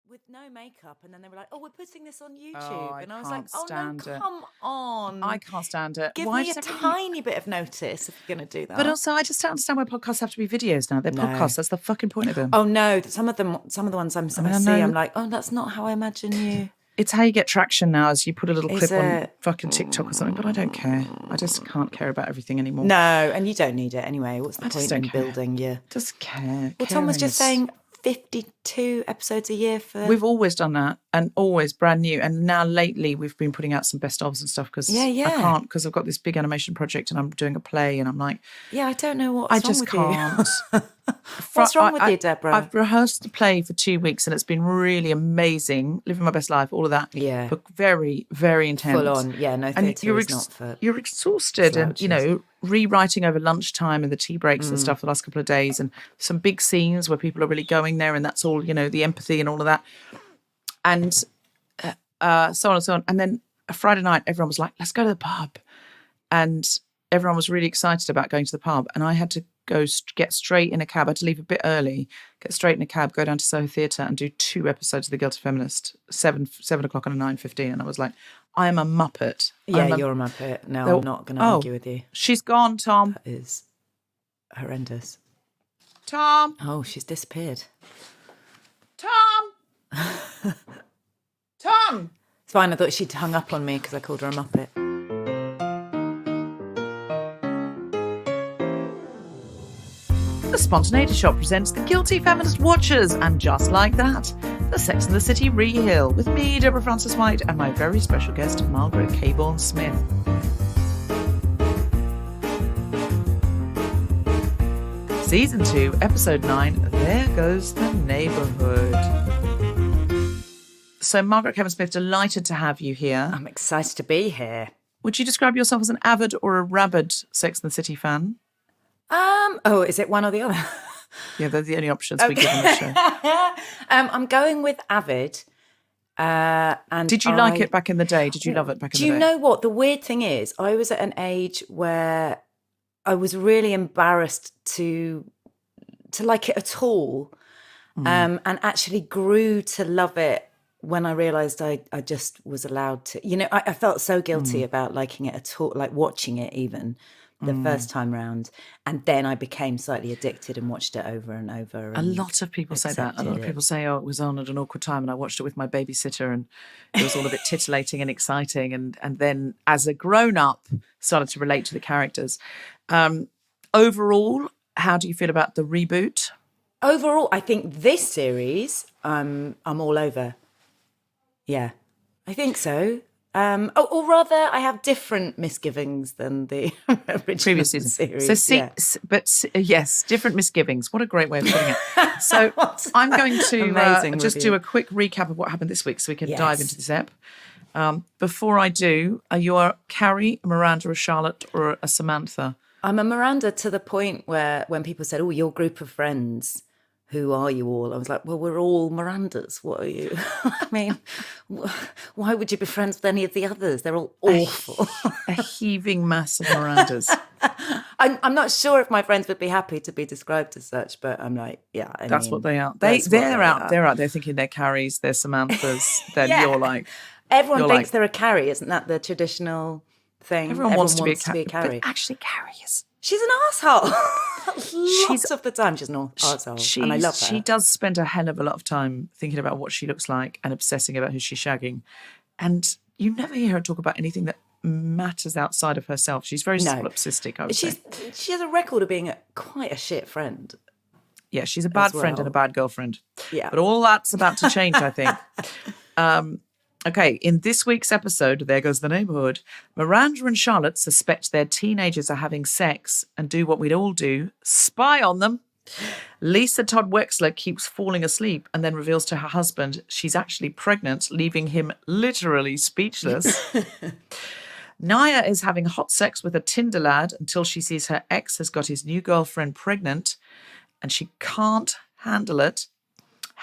with no makeup, and then they were like, "Oh, we're putting this on YouTube," Oh, and I was like, can't "Oh no, stand it. come on! I can't stand it. Give Why me a does everybody- tiny bit of notice if you're going to do that." But also, I just don't understand why podcasts have to be videos now. They're podcasts. That's the fucking point of them. Oh no, some of the ones I see, I'm like, "Oh, that's not how I imagine you." It's how you get traction now, is you put a little clip on it? fucking TikTok or something. But I don't care. I just can't care about everything anymore. No, and you don't need it anyway. What's the point in care. building your? Just care. Well, Tom was just saying 52 episodes a year for. We've always done that, and always brand new. And now lately, we've been putting out some best ofs and stuff because I can't, because I've got this big animation project and I'm doing a play, and I'm like, yeah, I don't know what's wrong with can't. What's wrong with you, Deborah? I've rehearsed the play for 2 weeks and it's been really amazing. Living my best life, all of that. Yeah. But very, very intense. Full on. Yeah, no, theatre is not for you're exhausted slouches. and, rewriting over lunchtime and the tea breaks and stuff the last couple of days, and some big scenes where people are really going there, and that's all, the empathy and all of that. And so on and so on. And then a Friday night, everyone was like, let's go to the pub. And everyone was really excited about going to the pub. And I had to get straight in a cab. I had to leave a bit early, get straight in a cab, go down to Soho Theatre and do 2 episodes of The Guilty Feminist, 7 o'clock and a 9:15. And I was like, I am a muppet. Yeah, you're a muppet. No, I'm not going to argue with you. She's gone, Tom. That is horrendous. Tom. Oh, she's disappeared. Tom. Tom. It's fine. I thought she'd hung up on me because I called her a muppet. The Spontaneity Shop presents The Guilty Feminist Watchers, and just like that, the Sex and the City Rehill, with me, Deborah Frances White, and my very special guest, Margaret Cabourn-Smith. Season 2, Episode 9, There Goes the Neighbourhood. So, Margaret Cabourn-Smith, delighted to have you here. I'm excited to be here. Would you describe yourself as an avid or a rabid Sex and the City fan? Oh, is it one or the other? Yeah, they're the only options we give on the show. I'm going with avid. And did you like it back in the day? Did you love it back in the day? Do you know what? The weird thing is, I was at an age where I was really embarrassed to like it at all, and actually grew to love it when I realised I just was allowed to. I felt so guilty about liking it at all, like watching it even the first time round, and then I became slightly addicted and watched it over and over. A lot of people say that. A lot of people say, it was on at an awkward time and I watched it with my babysitter and it was all a bit titillating and exciting, and then as a grown-up started to relate to the characters. Overall, how do you feel about the reboot? Overall, I think this series, I'm all over. Yeah, I think so. Or rather, I have different misgivings than the previous series. So, yes, different misgivings. What a great way of putting it. So, I'm going to just do a quick recap of what happened this week, so we can dive into this ep. Before I do, are you a Carrie, a Miranda, a Charlotte, or a Samantha? I'm a Miranda to the point where when people said, "Oh, your group of friends, who are you all?" I was like, well, we're all Mirandas. What are you? I mean, why would you be friends with any of the others? They're all awful. A heaving mass of Mirandas. I'm not sure if my friends would be happy to be described as such, but I'm like, yeah. That's what they are. They're out there thinking they're Carries, they're Samanthas, then you're like... Everyone thinks they're a Carrie. Isn't that the traditional thing? Everyone wants to be a Carrie. But actually, Carrie is... She's an arsehole. Lots of the time she's an arsehole, and I love her. She does spend a hell of a lot of time thinking about what she looks like and obsessing about who she's shagging. And you never hear her talk about anything that matters outside of herself. She's very solipsistic, I would say. She has a record of being quite a shit friend. Yeah, she's a bad friend and a bad girlfriend. Yeah. But all that's about to change, I think. Okay, in this week's episode, There Goes the Neighbourhood, Miranda and Charlotte suspect their teenagers are having sex and do what we'd all do, spy on them. Lisa Todd Wexler keeps falling asleep and then reveals to her husband she's actually pregnant, leaving him literally speechless. Naya is having hot sex with a Tinder lad until she sees her ex has got his new girlfriend pregnant and she can't handle it.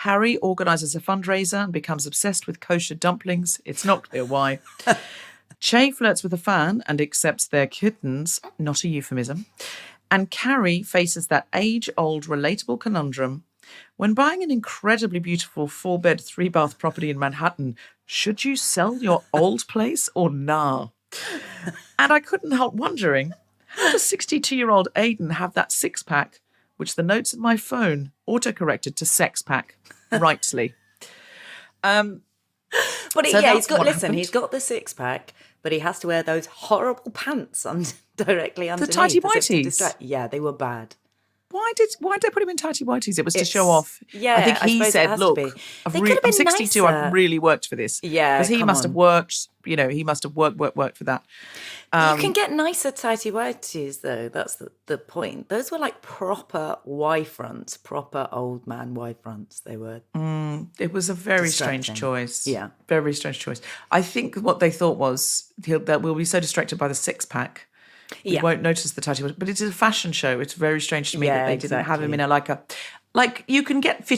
Harry organises a fundraiser and becomes obsessed with kosher dumplings. It's not clear why. Che flirts with a fan and accepts their kittens, not a euphemism. And Carrie faces that age-old relatable conundrum. When buying an incredibly beautiful 4-bed, 3-bath property in Manhattan, should you sell your old place or nah? And I couldn't help wondering, how does 62-year-old Aidan have that six-pack, which the notes in my phone autocorrected to sex-pack rightly? But So yeah, that's what happened. he's got the six-pack, but he has to wear those horrible pants directly underneath. tighty as if to whities? distract- Yeah, they were bad. Why did they put him in tighty whities? It was to show off. Yeah, I think I he suppose it said, has to "Look, be. I'm They could have been 62. nicer. I've really worked for this." Yeah, because he come must have on. worked. He must have worked for that. You can get nicer tighty whities, though. That's the point. Those were like proper Y-fronts, proper old man Y-fronts. They were. It was a very strange Distracting. choice. Yeah. Very strange choice. I think what they thought was that we'll be so distracted by the six-pack. We Yeah. won't notice the tighty. But it's a fashion show. It's very strange to me Yeah, that they didn't have him in exactly. like you can get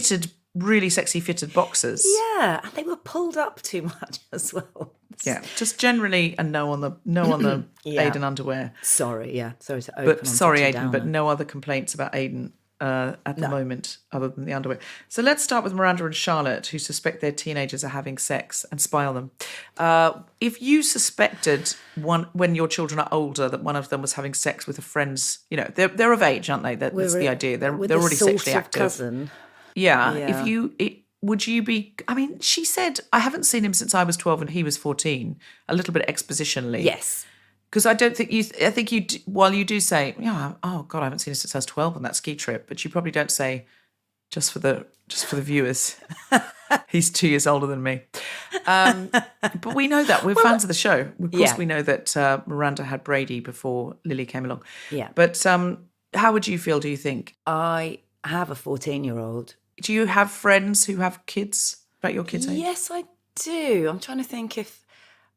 really sexy fitted boxers. Yeah, and they were pulled up too much as well. Yeah, just generally, and no on the Yeah. Aidan underwear. Sorry to open. But on sorry, such a Aidan, but downer. no other complaints about Aidan at the No. moment other than the underwear. So let's start with Miranda and Charlotte, who suspect their teenagers are having sex and spy on them. If you suspected when your children are older that one of them was having sex with a friend's, they're of age, aren't they? That's the idea. They're with already a sort sexually of active. cousin. Yeah. Yeah. Would you be? I mean, she said, I haven't seen him since I was 12 and he was 14. A little bit expositionally. Yes. Because I don't think I think you, while you do say, yeah, oh God, I haven't seen him since I was 12 on that ski trip, but you probably don't say, just for the viewers, he's 2 years older than me. But we know that. We're fans of the show. Of course, Yeah. we know that Miranda had Brady before Lily came along. Yeah. But how would you feel, do you think? I have a 14-year-old. Do you have friends who have kids about your kids' age? Yes, I do. I'm trying to think if.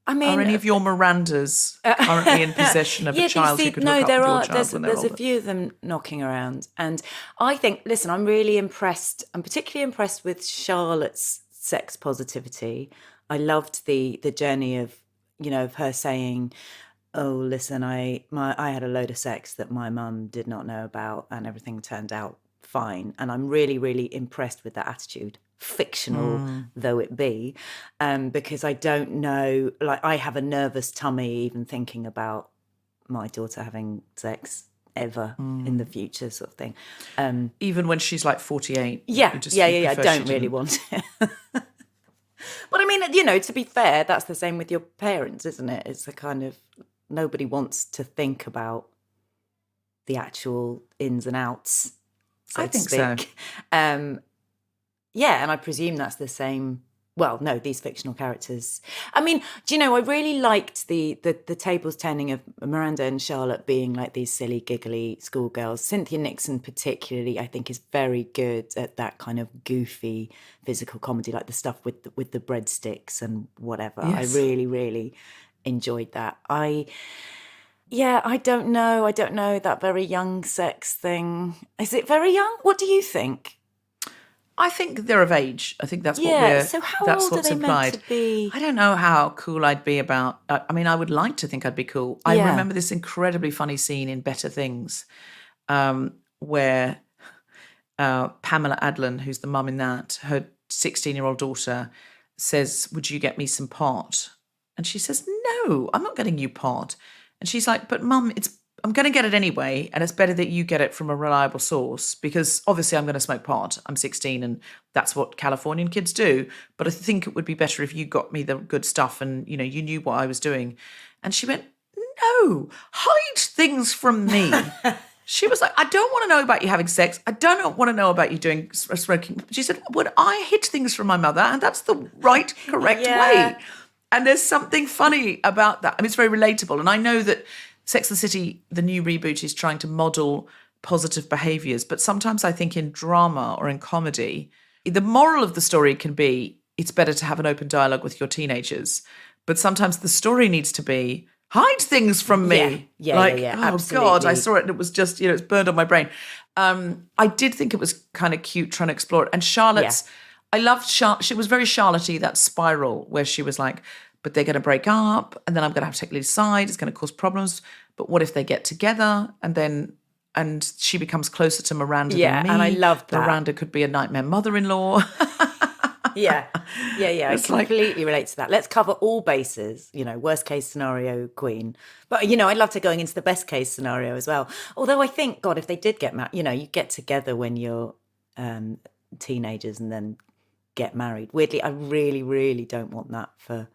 I mean, Are any of your Mirandas currently in possession of a child who could look up with your child when they're there's older? a few of them knocking around, and I think. Listen, I'm really impressed. I'm particularly impressed with Charlotte's sex positivity. I loved the journey of of her saying, "Oh, listen, I had a load of sex that my mum did not know about, and everything turned out fine." And I'm really, really impressed with that attitude, fictional though it be, because I don't know, like I have a nervous tummy even thinking about my daughter having sex ever in the future, sort of thing. Even when she's like 48? Yeah, you just- yeah, you yeah, yeah. I prefer she don't really didn't? want it. But I mean, to be fair, that's the same with your parents, isn't it? It's a kind of, nobody wants to think about the actual ins and outs, so I to think so. speak. Yeah, and I presume that's the same. Well, no, these fictional characters. I mean, do you know, I really liked the tables turning of Miranda and Charlotte being like these silly, giggly schoolgirls. Cynthia Nixon particularly, I think, is very good at that kind of goofy physical comedy, like the stuff with the breadsticks and whatever. Yes. I really, really enjoyed that. I don't know. I don't know that very young sex thing. Is it very young? What do you think? I think they're of age. I think that's what Yeah, we're. so how that's old are what's they implied. meant to be? I don't know how cool I'd be about. I mean, I would like to think I'd be cool. I Yeah. remember this incredibly funny scene in Better Things, where Pamela Adlon, who's the mum in that, her 16-year-old daughter says, "Would you get me some pot?" And she says, "No, I'm not getting you pot." And she's like, "But Mum, I'm going to get it anyway, and it's better that you get it from a reliable source because obviously I'm going to smoke pot. I'm 16 and that's what Californian kids do. But I think it would be better if you got me the good stuff and, you knew what I was doing." And she went, "No, hide things from me." She was like, "I don't want to know about you having sex. I don't want to know about you doing smoking." She said, "Would I hid things from my mother? And that's the right, correct Yeah. way." And there's something funny about that. I mean, it's very relatable. And I know that Sex and the City, the new reboot, is trying to model positive behaviours. But sometimes I think in drama or in comedy, the moral of the story can be it's better to have an open dialogue with your teenagers. But sometimes the story needs to be hide things from me. Yeah, like, yeah, oh absolutely. God, I saw it and it was just, it's burned on my brain. I did think it was kind of cute trying to explore it. And Charlotte's, I loved she was very Charlotte-y, that spiral where she was like, but they're going to break up and then I'm going to have to take Lily's side. It's going to cause problems. But what if they get together? And then and she becomes closer to Miranda Yeah, than me. and I loved that. Miranda could be a nightmare mother-in-law. Yeah. I It's like- completely relate to that. Let's cover all bases, worst case scenario queen. But, I'd love to going into the best case scenario as well. Although I think, God, if they did get married, you get together when you're teenagers and then get married. Weirdly, I really, really don't want that for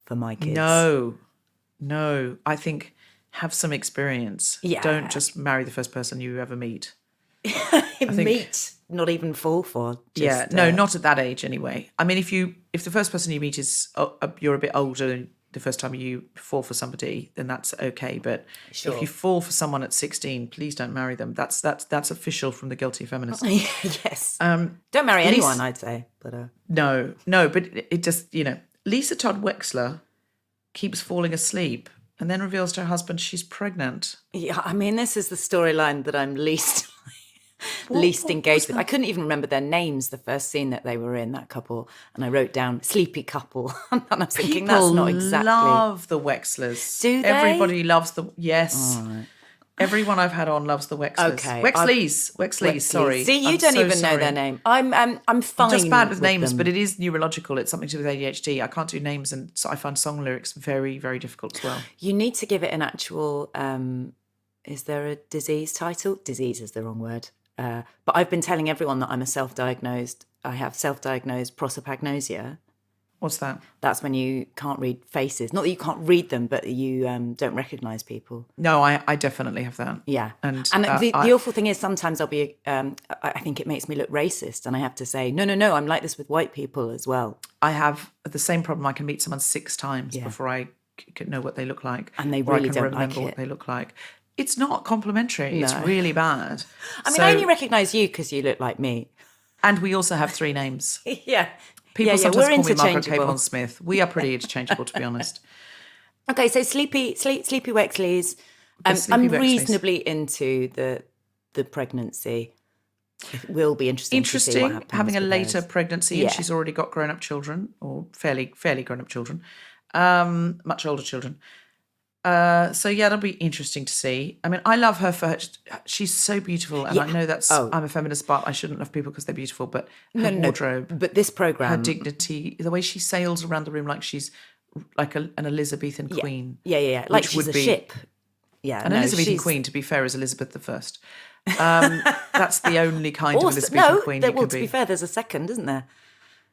my kids. No. I think have some experience. Yeah. Don't just marry the first person you ever meet. Meet, not even fall for. Just, not at that age anyway. I mean, if the first person you meet is you're a bit older and the first time you fall for somebody, then that's okay. But Sure. if you fall for someone at 16, please don't marry them. That's official from the Guilty Feminist. Yes. Don't marry anyone, I'd say. But No, but it just, Lisa Todd Wexler keeps falling asleep and then reveals to her husband she's pregnant. Yeah, I mean, this is the storyline that I'm least engaged with. I couldn't even remember their names the first scene that they were in, that couple, and I wrote down sleepy couple. And I was thinking that's not exactly. People love the Wexlers. Do they? Everybody loves yes. Right. Everyone I've had on loves the Wexlers. Okay, Wexleys. Sorry. See, you don't even know their name. I'm fine. I'm just bad with names, them. but it is neurological. It's something to do with ADHD. I can't do names, and so I find song lyrics very, very difficult as well. You need to give it an actual. Is there a disease title? Disease is the wrong word. But I've been telling everyone that I'm I have self-diagnosed prosopagnosia. What's that? That's when you can't read faces. Not that you can't read them, but you don't recognise people. No, I definitely have that. Yeah. And the awful thing is sometimes I'll be, I think it makes me look racist, and I have to say, no, I'm like this with white people as well. I have the same problem. I can meet someone 6 times before I can know what they look like. And they really don't like remember it. what they look like. It's not complimentary. No. It's really bad. I mean, I only recognise you because you look like me. And we also have 3 names. Yeah. People sometimes call me Margaret Cabourn-Smith. We are pretty interchangeable, to be honest. Okay, so sleepy Wexleys. I'm reasonably into the pregnancy. It will be interesting to see what happens. Having a with later those. pregnancy, and she's already got grown-up children, or fairly grown-up children, much older children. So it'll be interesting to see. I mean, I love her she's so beautiful, and I know I'm a feminist, but I shouldn't love people because they're beautiful. But her wardrobe, but this program, her dignity, the way she sails around the room like she's like an Elizabethan queen. Yeah, like she's a ship. Yeah, an Elizabethan queen. To be fair, is Elizabeth I. That's the only kind of Elizabethan queen you could be. To be fair, there's a second, isn't there?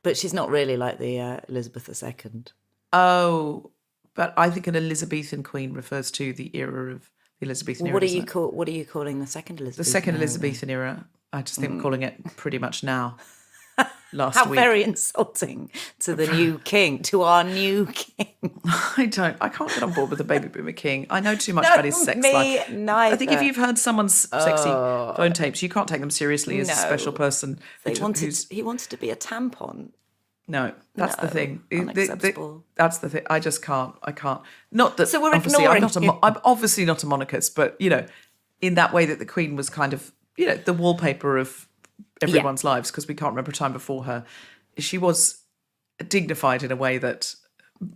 But she's not really like the Elizabeth II. Oh. But I think an Elizabethan queen refers to the era of the Elizabethan era. What are you calling the second Elizabethan? The second Elizabethan era. I just think I'm calling it pretty much now. Last How week. very insulting to the new king, to our new king. I can't get on board with the baby boomer king. I know too much about his sex life. Neither. I think if you've heard someone's sexy phone tapes, you can't take them seriously as a special person. He wanted to be a tampon. No, that's the thing. Unacceptable. That's the thing. I just can't. I can't. Not that. So we're obviously ignoring. I'm obviously not a monarchist, but in that way that the Queen was kind of the wallpaper of everyone's lives, because we can't remember a time before her. She was dignified in a way that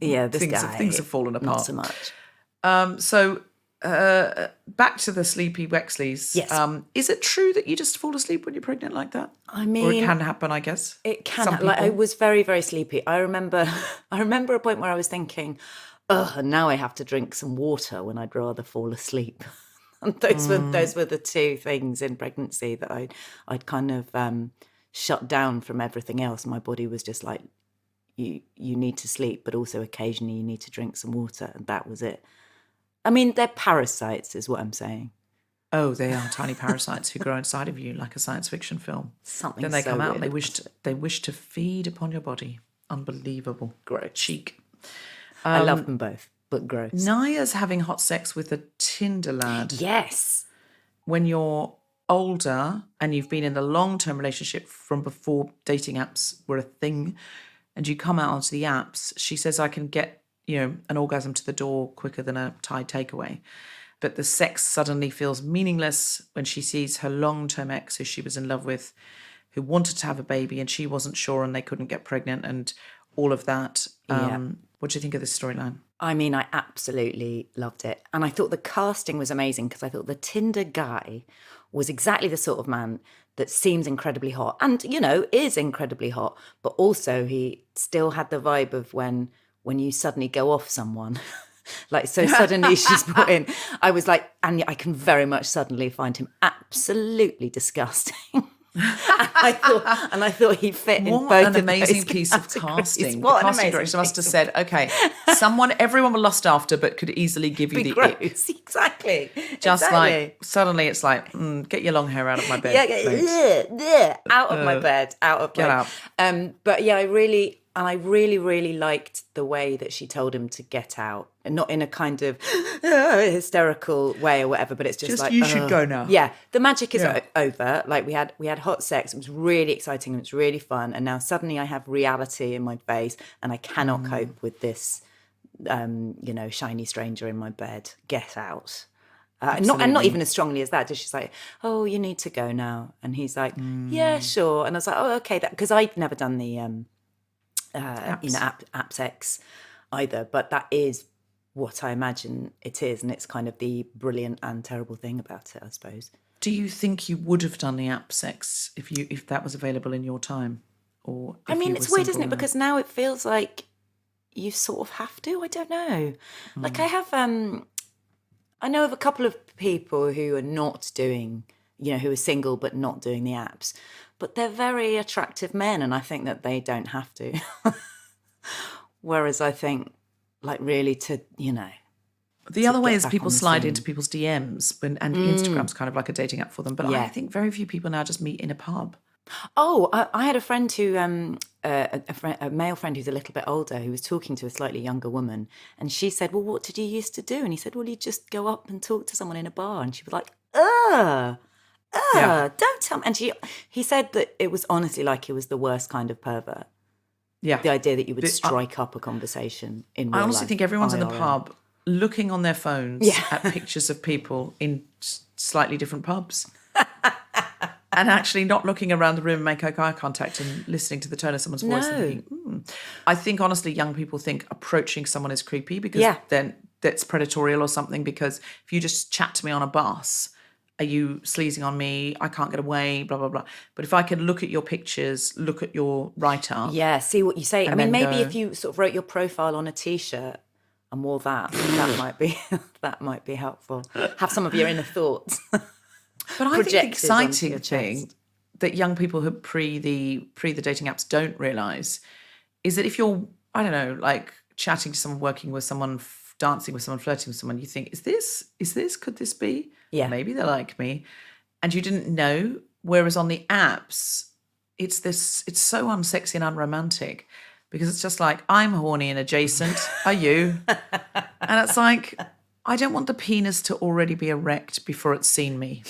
things have fallen apart. Not so much. Back to the sleepy Wexleys. Yes. Is it true that you just fall asleep when you're pregnant like that? I mean, or it can happen, I guess. It can. Like, I was very, very sleepy. I remember a point where I was thinking, and now I have to drink some water when I'd rather fall asleep. And those were the 2 things in pregnancy that I'd kind of shut down from everything else. My body was just like, you need to sleep, but also occasionally you need to drink some water, and that was it. I mean, they're parasites, is what I'm saying. Oh, they are tiny parasites who grow inside of you like a science fiction film. Something. Then they so come out weird. and they wish to feed upon your body. Unbelievable. Gross. Cheek. I love them both, but gross. Naya's having hot sex with a Tinder lad. Yes. When you're older and you've been in a long-term relationship from before dating apps were a thing, and you come out onto the apps, she says, I can get an orgasm to the door quicker than a Thai takeaway. But the sex suddenly feels meaningless when she sees her long-term ex, who she was in love with, who wanted to have a baby and she wasn't sure and they couldn't get pregnant and all of that. What do you think of this storyline? I mean, I absolutely loved it. And I thought the casting was amazing because I thought the Tinder guy was exactly the sort of man that seems incredibly hot and, you know, is incredibly hot. But also he still had the vibe of when you suddenly go off someone. Like, so suddenly she's brought in. I was like, and I can very much suddenly find him absolutely disgusting. and I thought he fit in both What of an amazing those piece of categories. casting. What The an casting amazing director must have piece said, okay, everyone will lust after, but could easily give you be the gross. ick. Exactly. Just exactly. like, suddenly it's like, get your long hair out of my bed. Out of my bed, out of Get my out. But yeah, I really liked the way that she told him to get out, and not in a kind of hysterical way or whatever. But it's just like, you should go now. Yeah, the magic is over. Like we had hot sex. It was really exciting and it was really fun. And now suddenly I have reality in my face, and I cannot cope with this, shiny stranger in my bed. Get out. Not even as strongly as that. Just she's like, oh, you need to go now, and he's like, yeah, sure. And I was like, oh, okay, because I'd never done the app sex either, but that is what I imagine it is, and it's kind of the brilliant and terrible thing about it, I suppose. Do you think you would have done the app sex if that was available in your time, or? I mean, it's weird, isn't it? Because now it feels like you sort of have to. I don't know. Like I know of a couple of people who are not doing, who are single but not doing the apps, but they're very attractive men, and I think that they don't have to. Whereas I think, like, really to, The other way is people slide into people's DMs, and Instagram's kind of like a dating app for them. But Yeah. I think very few people now just meet in a pub. Oh, I had a friend who, a male friend who's a little bit older, who was talking to a slightly younger woman, and she said, well, what did you used to do? And he said, well, you just go up and talk to someone in a bar. And she was like, don't tell me. And he said that it was honestly like he was the worst kind of pervert. Yeah. The idea that you would strike up a conversation in real life. I honestly think everyone's in the IRL. pub looking on their phones at pictures of people in slightly different pubs. And actually not looking around the room and make eye contact and listening to the tone of someone's voice. No. And thinking, I think, honestly, young people think approaching someone is creepy because then that's predatorial or something. Because if you just chat to me on a bus, are you sleazing on me? I can't get away, blah, blah, blah. But if I can look at your pictures, look at your write-up. Yeah, see what you say. I and mean, then maybe go- if you sort of wrote your profile on a T-shirt and wore that might be helpful. Have some of your inner thoughts. But I think the projected onto exciting your thing chest. that young people who pre the dating apps don't realise is that if you're, I don't know, like chatting to someone, working with someone, dancing with someone, flirting with someone, you think, is this, could this be? Yeah. Maybe they like me. And you didn't know. Whereas on the apps, it's so unsexy and unromantic because it's just like, I'm horny and adjacent. Are you? And it's like, I don't want the penis to already be erect before it's seen me.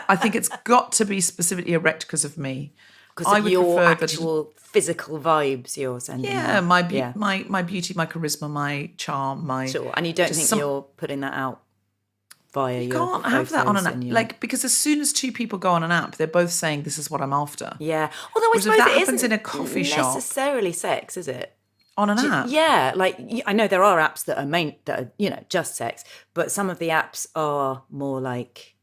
I think it's got to be specifically erect because of me. Because of your actual physical vibes you're sending. Yeah, out. my beauty, my charisma, my charm, my... Sure, and you don't think you're putting that out via your can't have that on an photos app. and your- Like, because as soon as two people go on an app, they're both saying, this is what I'm after. Yeah. Although I Whereas if suppose that it happens isn't in a coffee shop- necessarily sex, is it? On an app. Yeah, like I know there are apps that are just sex, but some of the apps are more like,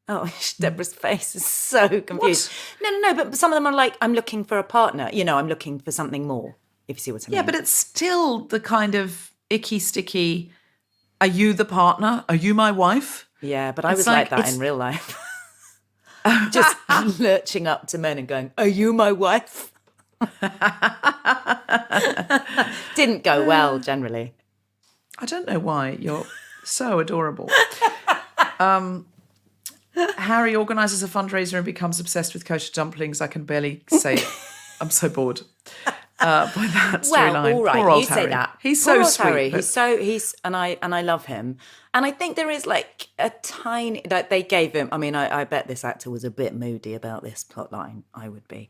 oh, Deborah's face is so confused. No, but some of them are like, I'm looking for a partner. I'm looking for something more. If you see what I mean. Yeah, but it's still the kind of icky, sticky, are you the partner? Are you my wife? Yeah, but I It's was like that it's- in real life. Just lurching up to men and going, are you my wife? Didn't go well, generally. I don't know why. You're so adorable. Harry organises a fundraiser and becomes obsessed with kosher dumplings. I can barely say it. I'm so bored by that storyline. Well, all right, Poor old you Harry. say that. He's Poor so old sweet. Harry. but- He's and I love him. And I think there is like a tiny that they gave him. I mean, I bet this actor was a bit moody about this plotline. I would be.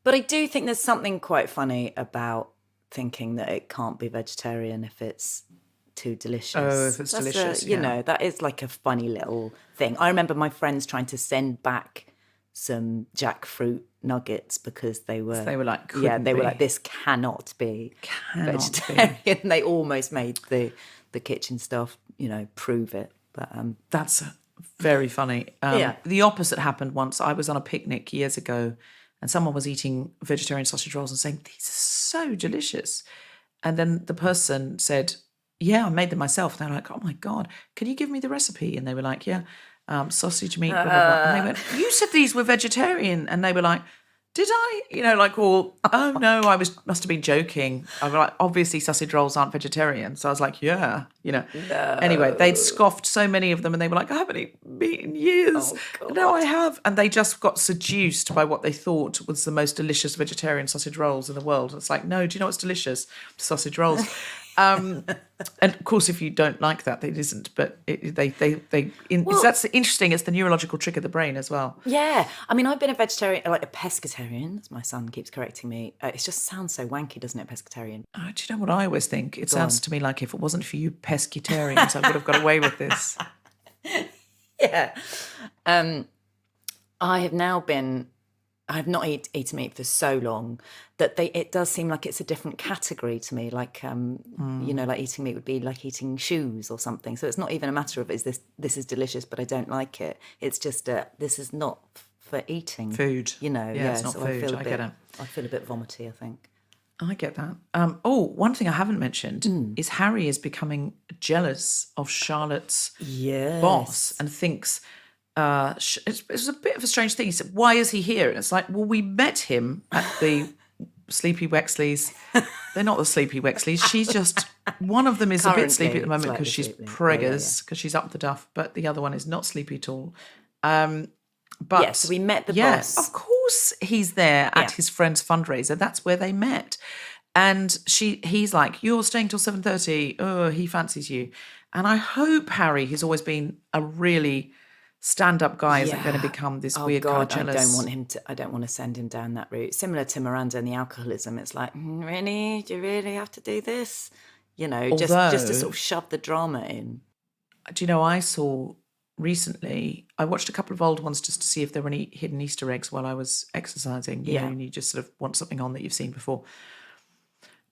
But I do think there's something quite funny about thinking that it can't be vegetarian if it's too delicious. Oh, if it's delicious, that is like a funny little thing. I remember my friends trying to send back some jackfruit nuggets because they were like, they couldn't were be. like, this cannot be Cannot vegetarian. They almost made the kitchen staff, prove it. But That's very funny. The opposite happened once. I was on a picnic years ago and someone was eating vegetarian sausage rolls and saying, these are so delicious. And then the person said, yeah, I made them myself. And they're like, oh my God, can you give me the recipe? And they were like, yeah, sausage meat, blah, blah, blah. And they went, you said these were vegetarian. And they were like, did I? Oh no, must have been joking. I was like, obviously sausage rolls aren't vegetarian. So I was like, yeah, No. Anyway, they'd scoffed so many of them and they were like, I haven't eaten meat in years. Oh, God. No, I have. And they just got seduced by what they thought was the most delicious vegetarian sausage rolls in the world. And it's like, no, do you know what's delicious? Sausage rolls. And of course, if you don't like that, it isn't. But that's interesting. It's the neurological trick of the brain as well. Yeah. I mean, I've been a vegetarian, like a pescatarian, as my son keeps correcting me. It just sounds so wanky, doesn't it, pescatarian? Do you know what I always think? It sounds to me like if it wasn't for you pescatarians, I would have got away with this. Yeah. I have not eaten meat for so long that it does seem like it's a different category to me. Like, like eating meat would be like eating shoes or something. So it's not even a matter of this is delicious, but I don't like it. It's just this is not for eating. Food. It's not food. I get it. I feel a bit vomity, I think. I get that. One thing I haven't mentioned is Harry is becoming jealous of Charlotte's boss and thinks it was a bit of a strange thing. He said, why is he here? And it's like, well, we met him at the Sleepy Wexleys. They're not the Sleepy Wexleys. She's just, one of them is a bit sleepy at the moment because she's preggers, because she's up the duff, but the other one is not sleepy at all. But yes, so we met the yes, boss. of course he's there at his friend's fundraiser. That's where they met. And he's like, you're staying till 7:30. Oh, he fancies you. And I hope Harry, who's always been a really stand-up guy, isn't going to become this weird guy jealous. I don't want to send him down that route. Similar to Miranda and the alcoholism. It's like, really? Do you really have to do this? Just to sort of shove the drama in. Do you know, I saw recently, I watched a couple of old ones just to see if there were any hidden Easter eggs while I was exercising. You know, and you just sort of want something on that you've seen before.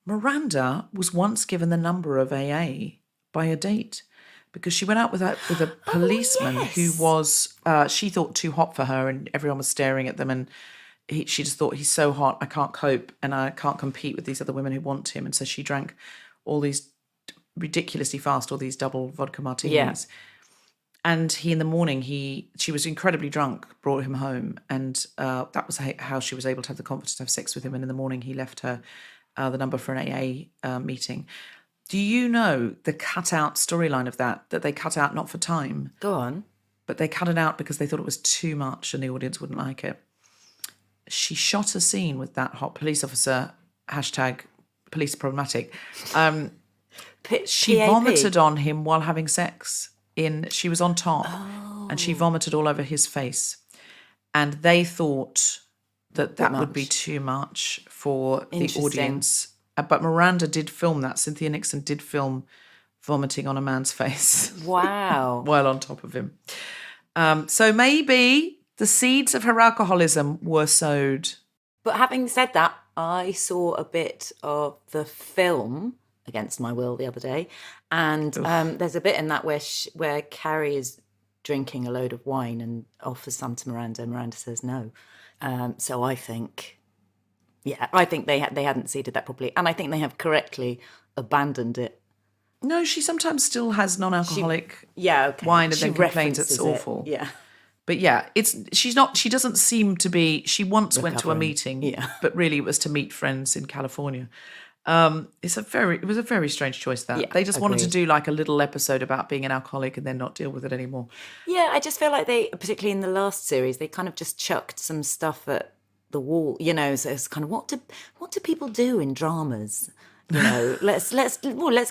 Miranda was once given the number of AA by a date because she went out with a policeman who was, she thought, too hot for her, and everyone was staring at them, and she just thought, he's so hot, I can't cope, and I can't compete with these other women who want him. And so she drank all these ridiculously fast, all these double vodka martinis. Yeah. And in the morning, she was incredibly drunk, brought him home, and that was how she was able to have the confidence to have sex with him. And in the morning, he left her the number for an AA meeting. Do you know the cut-out storyline of that they cut out not for time? Go on. But they cut it out because they thought it was too much and the audience wouldn't like it. She shot a scene with that hot police officer, #police problematic. She vomited on him while having sex. She was on top and she vomited all over his face. And they thought that would be too much for the audience. But Miranda did film that. Cynthia Nixon did film vomiting on a man's face. Wow. While on top of him. So maybe the seeds of her alcoholism were sowed. But having said that, I saw a bit of the film against my will the other day. And there's a bit in that where Carrie is drinking a load of wine and offers some to Miranda. Miranda says no. So I think... Yeah, I think they hadn't seeded that properly. And I think they have correctly abandoned it. No, she sometimes still has non-alcoholic wine and then complains it's awful. Yeah. But yeah, she doesn't seem to be, she once went to a meeting, but really it was to meet friends in California. It was a very strange choice that. They just wanted to do like a little episode about being an alcoholic and then not deal with it anymore. Yeah, I just feel like they, particularly in the last series, they kind of just chucked some stuff at the wall, so it's kind of what do people do in dramas? Let's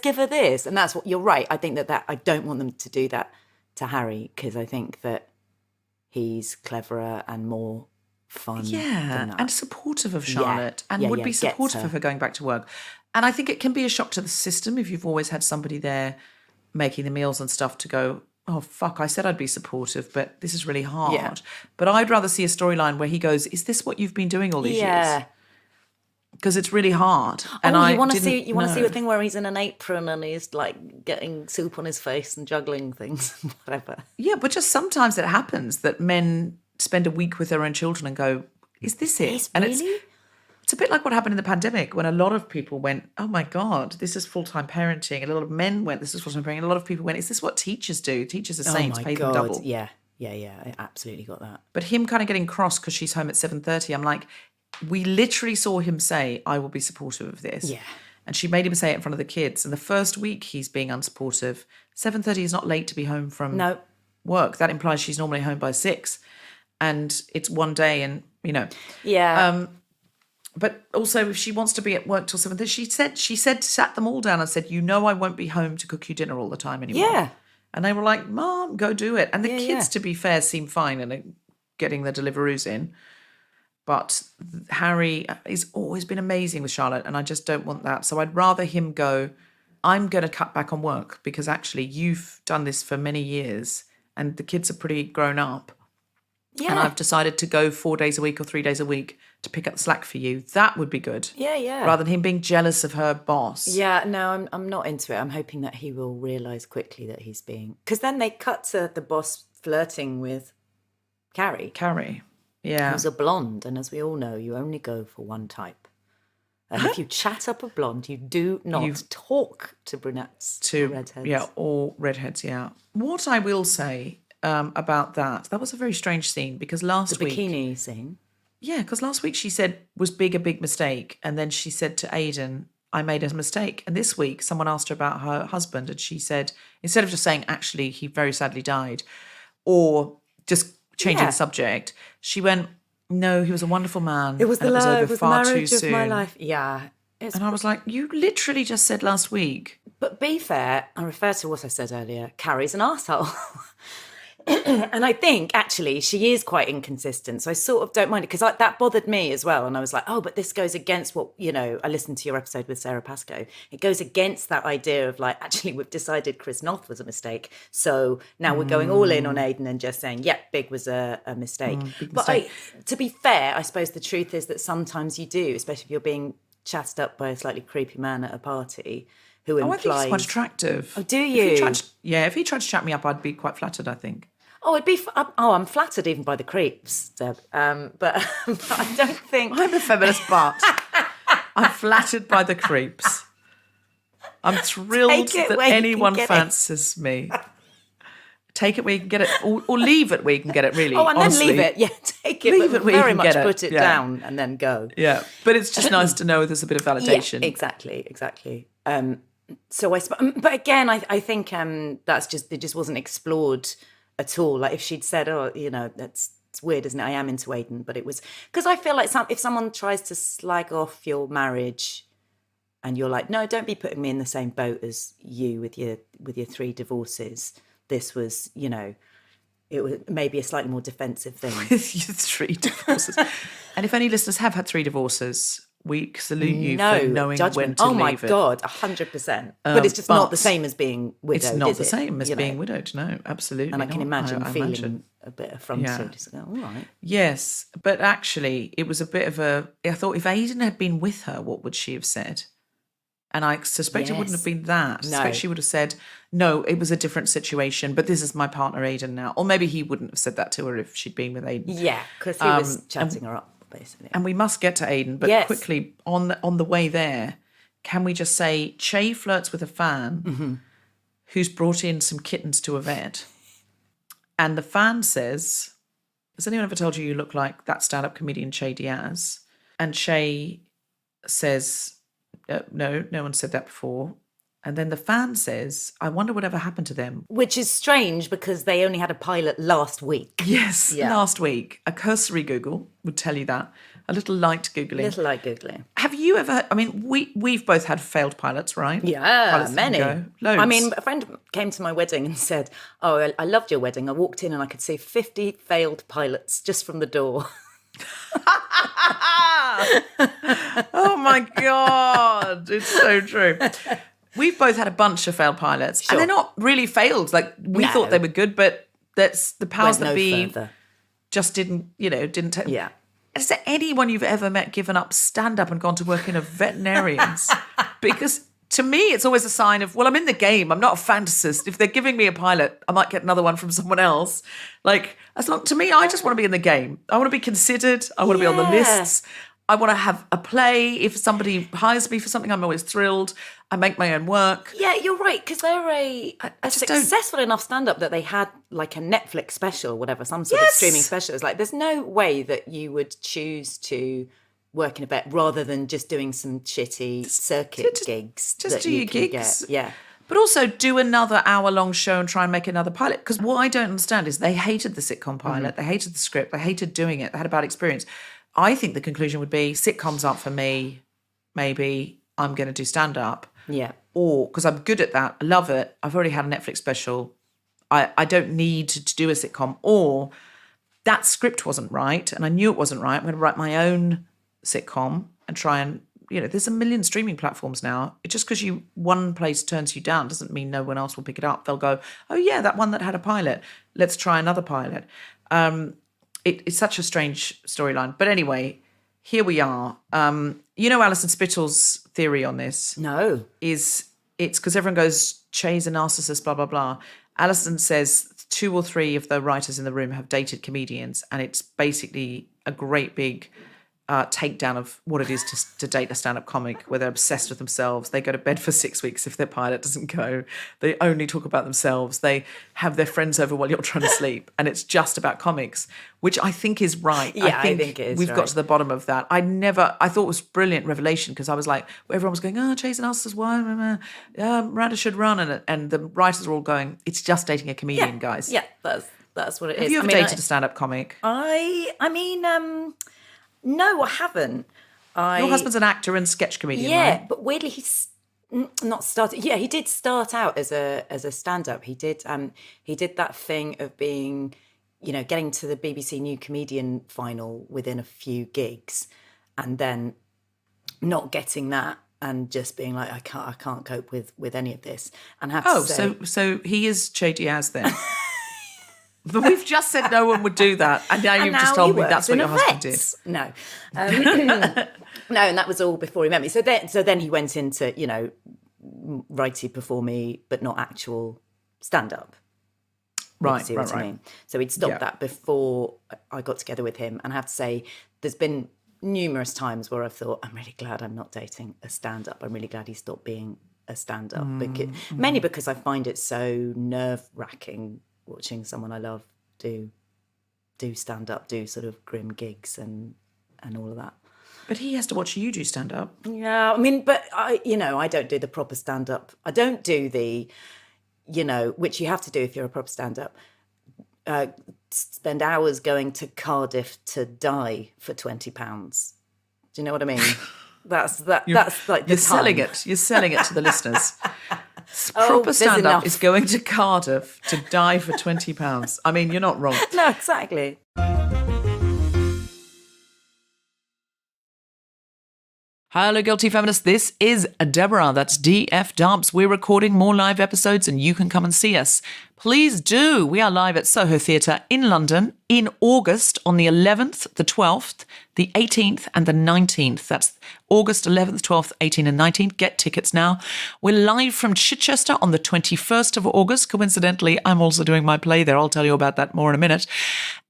give her this. And that's what you're right. I think that I don't want them to do that to Harry because I think that he's cleverer and more fun. Yeah, and supportive of Charlotte and would be supportive of her going back to work. And I think it can be a shock to the system if you've always had somebody there making the meals and stuff to go, oh, fuck, I said I'd be supportive, but this is really hard. Yeah. But I'd rather see a storyline where he goes, is this what you've been doing all these years? Yeah. Because it's really hard. And Oh, I you want to didn't see a know. thing where he's in an apron and he's like getting soup on his face and juggling things, whatever. Yeah, but just sometimes it happens that men spend a week with their own children and go, is this it? And Really? it's a bit like what happened in the pandemic when a lot of people went, oh my God, this is full-time parenting. And a lot of men went, this is full-time parenting. And a lot of people went, is this what teachers do? Teachers are saints, Oh my pay them God. double. Yeah. I absolutely got that. But him kind of getting cross because she's home at 7:30, I'm like, we literally saw him say, I will be supportive of this. Yeah. And she made him say it in front of the kids. And the first week he's being unsupportive. 7:30 is not late to be home from No. work. That implies she's normally home by 6. And it's one day and, Yeah. But also if she wants to be at work till 7:30, she said, sat them all down and said, I won't be home to cook you dinner all the time anymore. Yeah. And they were like, Mom, go do it. And the kids, yeah. to be fair, seem fine and are getting the Deliveroos in. But Harry has always been amazing with Charlotte, and I just don't want that. So I'd rather him go, I'm going to cut back on work because actually you've done this for many years and the kids are pretty grown up. Yeah. And I've decided to go 4 days a week or 3 days a week to pick up the slack for you. That would be good. Yeah. Rather than him being jealous of her boss. Yeah, no, I'm not into it. I'm hoping that he will realise quickly that he's being... Because then they cut to the boss flirting with Carrie, Yeah. who's a blonde. And as we all know, you only go for one type. And if you chat up a blonde, you do not talk to brunettes or redheads. Yeah, or redheads, yeah. What I will say about that was a very strange scene because last The week... bikini scene. Yeah, because last week she said, was a big mistake. And then she said to Aidan, I made a mistake. And this week someone asked her about her husband and she said, instead of just saying, actually, he very sadly died, or just changing the subject, she went, no, he was a wonderful man. It was the love, over it was the far too marriage of my soon. life. Yeah. And I was like, you literally just said last week. But be fair, I refer to what I said earlier, Carrie's an arsehole. And I think, actually, she is quite inconsistent. So I sort of don't mind it, because that bothered me as well. And I was like, oh, but this goes against what, I listened to your episode with Sarah Pascoe. It goes against that idea of like, actually, we've decided Chris Noth was a mistake. So now we're going all in on Aidan and just saying, Big was a mistake. Big But mistake. to be fair, I suppose the truth is that sometimes you do, especially if you're being chatted up by a slightly creepy man at a party who implies... I think he's quite attractive. Oh, do you? If he tried to chat me up, I'd be quite flattered, I think. Oh, I'm flattered even by the creeps, Deb. But I don't think... I'm a feminist, but I'm flattered by the creeps. I'm thrilled that anyone fancies me. Take it where you can get it, or leave it where you can get it, really. Oh, and honestly. then leave it. Yeah, take it, Leave but it where you very can much get it. put it down and then go. Yeah, but it's just nice to know there's a bit of validation. Yeah, exactly. But again, I think that's it just wasn't explored at all. Like if she'd said, oh, it's weird, isn't it? I am into Aidan, but it was because I feel like if someone tries to slag off your marriage and you're like, no, don't be putting me in the same boat as you with your 3 divorces. This was, it was maybe a slightly more defensive thing. With your 3 divorces. And if any listeners have had 3 divorces, we salute you for knowing when to oh my leave it. God, 100%. But it's just not the same as being widowed. It's not is the it? same as being widowed. No, absolutely. And I can imagine I feeling imagine. a bit affronted. Yeah. Just go, all right. Yes, but actually, it was a bit of I thought if Aidan had been with her, what would she have said? And I suspect it wouldn't have been that. I suspect she would have said, no, it was a different situation, but this is my partner Aidan now. Or maybe he wouldn't have said that to her if she'd been with Aidan. Yeah, because he was chatting her up, basically. And we must get to Aidan, but quickly, on the way there, can we just say Che flirts with a fan who's brought in some kittens to a vet. And the fan says, has anyone ever told you look like that stand-up comedian Che Diaz? And Che says... no one said that before. And then the fan says, I wonder whatever happened to them. Which is strange because they only had a pilot last week. Yes, last week. A cursory Google would tell you that. A little light Googling. Have you ever, we've both had failed pilots, right? Yeah, Pilots many. Loads. A friend came to my wedding and said, oh, I loved your wedding. I walked in and I could see 50 failed pilots just from the door. Oh my God, it's so true. we've both had a bunch of failed pilots, Sure. and they're not really failed. Like we No. thought they were good, but that's the powers Went that no be further. just didn't take. Yeah. Is there anyone you've ever met given up stand-up and gone to work in a veterinarian's? Because to me, it's always a sign of, well, I'm in the game. I'm not a fantasist. If they're giving me a pilot, I might get another one from someone else. Like, to me, I just want to be in the game. I want to be considered. I want to be on the Yeah. lists. I want to have a play. If somebody hires me for something, I'm always thrilled. I make my own work. Yeah, you're right, because they're a just don't- successful enough stand-up that they had like a Netflix special, whatever, some sort of Yes. streaming special. It's like, there's no way that you would choose to work in a vet rather than just doing some shitty circuit gigs. just that do you your can gigs. get. Yeah. But also do another hour-long show and try and make another pilot. Because what I don't understand is they hated the sitcom pilot. They hated the script. They hated doing it. They had a bad experience. I think the conclusion would be sitcoms aren't for me. Maybe I'm going to do stand-up. Yeah. Or because I'm good at that. I love it. I've already had a Netflix special. I don't need to do a sitcom. Or that script wasn't right and I knew it wasn't right. I'm going to write my own sitcom and try and, there's a million streaming platforms now. Just because one place turns you down doesn't mean no one else will pick it up. They'll go, oh yeah, that one that had a pilot. Let's try another pilot. It's such a strange storyline. But anyway, here we are. Alison Spittle's theory on this No. is it's because everyone goes, Che's a narcissist, blah, blah, blah. Alison says 2 or 3 of the writers in the room have dated comedians, and it's basically a great big takedown of what it is to date a stand-up comic, where they're obsessed with themselves. They go to bed for 6 weeks if their pilot doesn't go. They only talk about themselves. They have their friends over while you're trying to sleep, and it's just about comics, which I think is right. Yeah, I think it is we've right. got to the bottom of that. I thought it was brilliant revelation, because I was like, everyone was going, oh, Jason Alster's why Miranda should run, and the writers are all going, it's just dating a comedian, guys. Yeah, that's what it is. Have you ever dated a stand-up comic? No, I haven't. Your husband's an actor and sketch comedian, Yeah, right? but weirdly, he's not started. Yeah, he did start out as a stand-up. He did that thing of being, getting to the BBC New Comedian final within a few gigs, and then not getting that and just being like, I can't cope with any of this, and have to say, so he is Che Diaz then. But we've just said no one would do that, and now you've just told me that's what your husband did. No, no, and that was all before he met me. So then he went into righty performy, but not actual stand up. Right, See what I mean? So he'd stopped that before I got together with him, and I have to say, there's been numerous times where I've thought, I'm really glad I'm not dating a stand up. I'm really glad he stopped being a stand up, mainly because I find it so nerve wracking watching someone I love do stand up, do sort of grim gigs and all of that. But he has to watch you do stand up. Yeah, I mean, but I don't do the proper stand up. I don't do the, which you have to do if you're a proper stand up. Spend hours going to Cardiff to die for £20. Do you know what I mean? That's like You're selling it. You're selling it to the listeners. Proper stand-up is going to Cardiff to die for £20. I mean, you're not wrong. No, exactly. Hello, Guilty Feminists. This is Deborah. That's DF Dubs. We're recording more live episodes and you can come and see us. Please do. We are live at Soho Theatre in London in August on the 11th, the 12th, the 18th and the 19th. That's August 11th, 12th, 18th and 19th. Get tickets now. We're live from Chichester on the 21st of August. Coincidentally, I'm also doing my play there. I'll tell you about that more in a minute.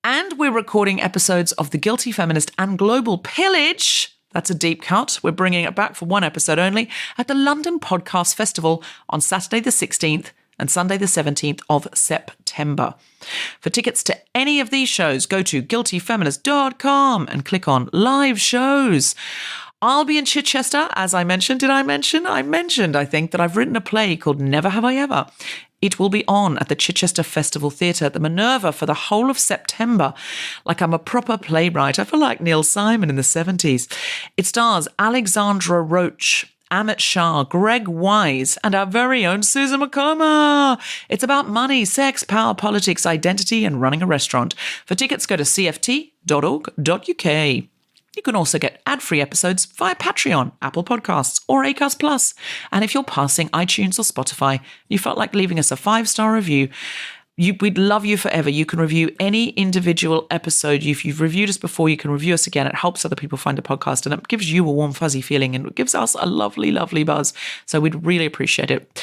And we're recording episodes of The Guilty Feminist and Global Pillage. That's a deep cut. We're bringing it back for one episode only at the London Podcast Festival on Saturday the 16th and Sunday the 17th of September. For tickets to any of these shows, go to guiltyfeminist.com and click on live shows. I'll be in Chichester, as I mentioned. Did I mention? I mentioned, I think, that I've written a play called Never Have I Ever. It will be on at the Chichester Festival Theatre at the Minerva for the whole of September. Like I'm a proper playwright. I feel like Neil Simon in the 70s. It stars Alexandra Roach, Amit Shah, Greg Wise, and our very own Susan McComber. It's about money, sex, power, politics, identity, and running a restaurant. For tickets, go to cft.org.uk. You can also get ad-free episodes via Patreon, Apple Podcasts, or Acast Plus. And if you're passing iTunes or Spotify, you felt like leaving us a 5-star review, we'd love you forever. You can review any individual episode. If you've reviewed us before, you can review us again. It helps other people find the podcast, and it gives you a warm, fuzzy feeling, and it gives us a lovely, lovely buzz. So we'd really appreciate it.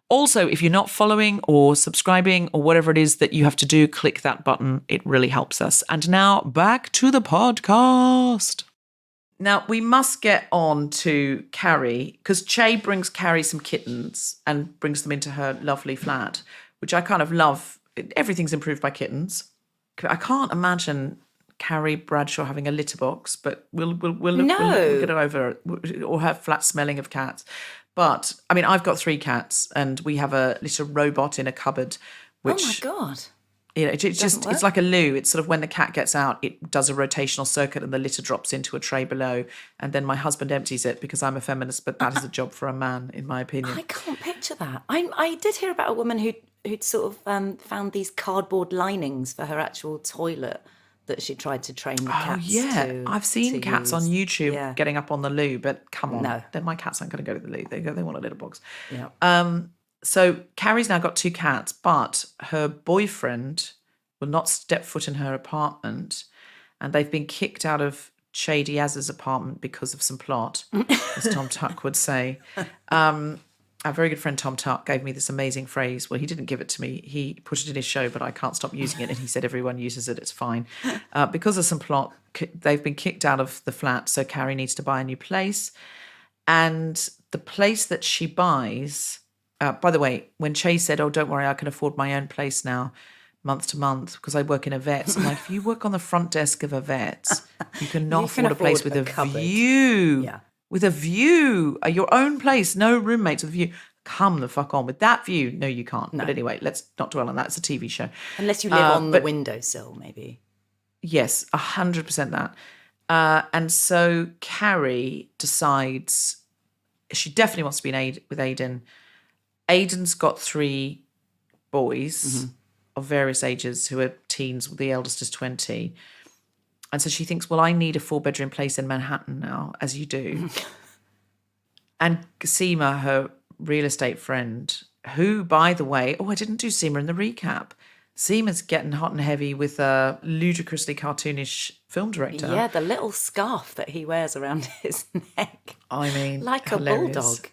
Also, if you're not following or subscribing or whatever it is that you have to do, click that button. It really helps us. And now back to the podcast. Now, we must get on to Carrie, because Che brings Carrie some kittens and brings them into her lovely flat, which I kind of love. Everything's improved by kittens. I can't imagine Carrie Bradshaw having a litter box, but we'll get over it, or her flat smelling of cats. But I mean, I've got 3 cats, and we have a little robot in a cupboard. Which, oh my God. You know, it's like a loo. It's sort of when the cat gets out, it does a rotational circuit and the litter drops into a tray below. And then my husband empties it, because I'm a feminist, but that is a job for a man, in my opinion. I can't picture that. I did hear about a woman who'd sort of found these cardboard linings for her actual toilet that she tried to train the cats to. I've seen cats use. on YouTube getting up on the loo, but come on. No. Then my cats aren't going to go to the loo. They want a litter box. Yeah. So Carrie's now got 2 cats, but her boyfriend will not step foot in her apartment, and they've been kicked out of Che Diaz's apartment because of some plot, as Tom Tuck would say. Our very good friend Tom Tuck gave me this amazing phrase. Well, he didn't give it to me. He put it in his show, but I can't stop using it. And he said, everyone uses it, it's fine. Because of some plot, they've been kicked out of the flat, so Carrie needs to buy a new place. And the place that she buys, by the way, when Che said, oh, don't worry, I can afford my own place now, month to month, because I work in a vet. I'm like, if you work on the front desk of a vet, you cannot afford a place with a view. Yeah. With a view, your own place, no roommates with a view. Come the fuck on. With that view, no, you can't. No. But anyway, let's not dwell on that. It's a TV show. Unless you live on the windowsill, maybe. Yes, 100% that. And so Carrie decides she definitely wants to be with Aidan. Aidan's got 3 boys of various ages who are teens. The eldest is 20. And so she thinks, well, I need a 4-bedroom place in Manhattan now, as you do. And Seema, her real estate friend, who, by the way, I didn't do Seema in the recap. Seema's getting hot and heavy with a ludicrously cartoonish film director. Yeah, the little scarf that he wears around his neck. I mean, like hilarious. A bulldog.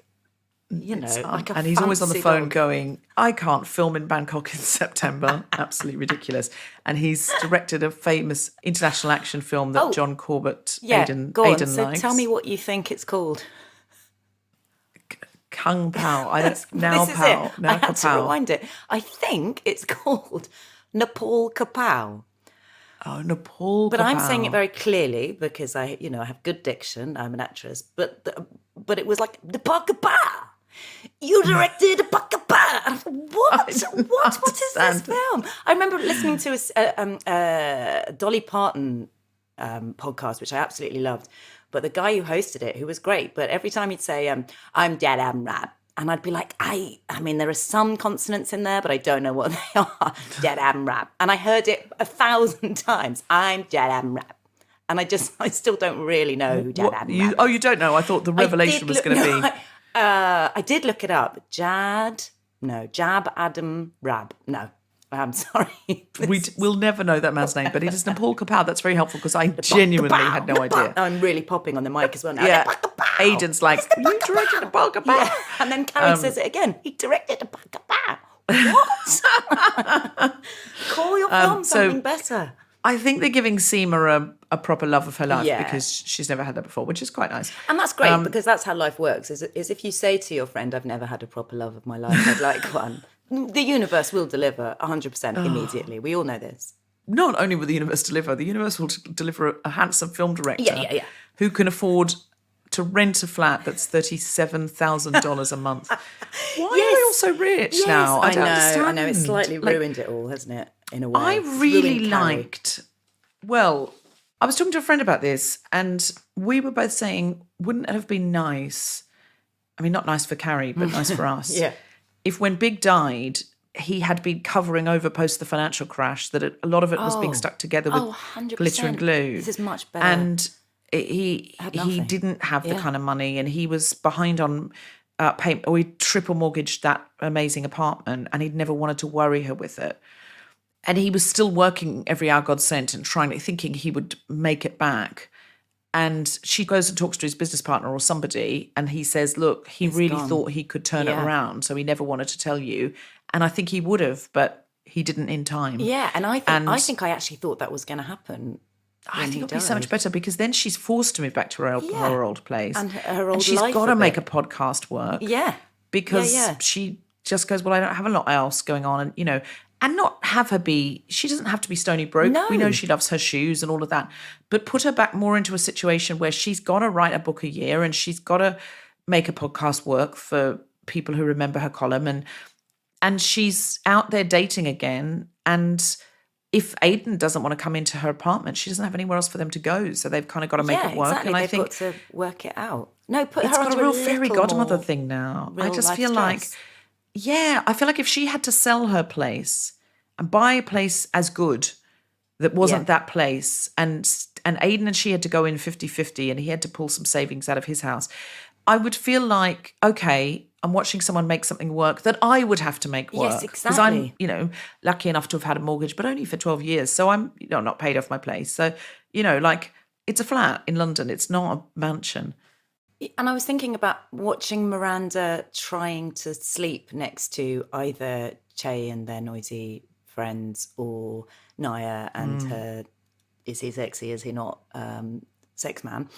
You know, like a and he's always on the phone dog. Going, I can't film in Bangkok in September. Absolutely ridiculous. And he's directed a famous international action film that John Corbett, Aidan so likes. Tell me what you think it's called. Kung Pao. I don't Now this Pao. Is it. Now I had to Kapow. rewind it. I think it's called Nepal Kapow. Oh, Nepal. But I'm Kapow. saying it very clearly because I have good diction. I'm an actress. But it was like Nepal Kapow. You directed a Pakapa. What? What is this film? I remember listening to a Dolly Parton podcast, which I absolutely loved. But the guy who hosted it, who was great, but every time he'd say, I'm dead, I'm rap. And I'd be like, I mean, there are some consonants in there, but I don't know what they are. Dead, I'm rap. And I heard it 1,000 times. I'm dead, I'm rap. And I still don't really know who dead, I'm rap. Oh, you don't know? I thought the revelation was going to be... I did look it up. Jab Adam Rab. No, I'm sorry. We'll never know that man's name, but it is Nepal Kapow. That's very helpful because I genuinely had no idea. I'm really popping on the mic as well now. Yeah, Aidan's like, you directed Nepal Kapow. Yeah. And then Carrie says it again. He directed Nepal Kapow. What? Call your film something better. I think they're giving Seema a proper love of her life because she's never had that before, which is quite nice. And that's great because that's how life works, is if you say to your friend, I've never had a proper love of my life, I'd like one. The universe will deliver 100% immediately. We all know this. Not only will the universe will deliver a handsome film director who can afford to rent a flat that's $37,000 a month. Why are they all so rich now? I don't understand. I know. It's slightly ruined it all, hasn't it, in a way? I really liked... Well, I was talking to a friend about this and we were both saying, wouldn't it have been nice, I mean, not nice for Carrie, but nice for us, if when Big died, he had been covering over post the financial crash, that a lot of it was being stuck together with 100%. glitter and glue. This is much better. And he nothing. didn't have the Yeah. kind of money, and he was behind on payment, or he triple mortgaged that amazing apartment, and he'd never wanted to worry her with it. And he was still working every hour God sent and thinking he would make it back. And she goes and talks to his business partner or somebody, and he says, look, he really gone. thought he could turn it Yeah. around, so he never wanted to tell you. And I think he would have, but he didn't in time. Yeah, and I think I actually thought that was going to happen. I think it would be so much better, because then she's forced to move back to her old place. And her old she's life got to a make bit. a podcast work. Yeah. Because Yeah. she just goes, well, I don't have a lot else going on. And, and not have her be, she doesn't have to be stony broke. No. We know she loves her shoes and all of that. But put her back more into a situation where she's got to write a book a year, and she's got to make a podcast work for people who remember her column. And she's out there dating again. And if Aidan doesn't want to come into her apartment, she doesn't have anywhere else for them to go. So they've kind of got to make it work. Exactly. And I They've think got to work it out. No, put it's her got under a real fairy little godmother more thing now. I real just life feel like, stress. I feel like if she had to sell her place and buy a place as good that wasn't that place, and Aidan and she had to go in 50-50, and he had to pull some savings out of his house, I would feel like, okay, I'm watching someone make something work that I would have to make work. Yes, Because I'm, exactly. lucky enough to have had a mortgage, but only for 12 years. So I'm, not paid off my place. So, it's a flat in London. It's not a mansion. And I was thinking about watching Miranda trying to sleep next to either Che and their noisy friends, or Naya and her, is he sexy, is he not, sex man.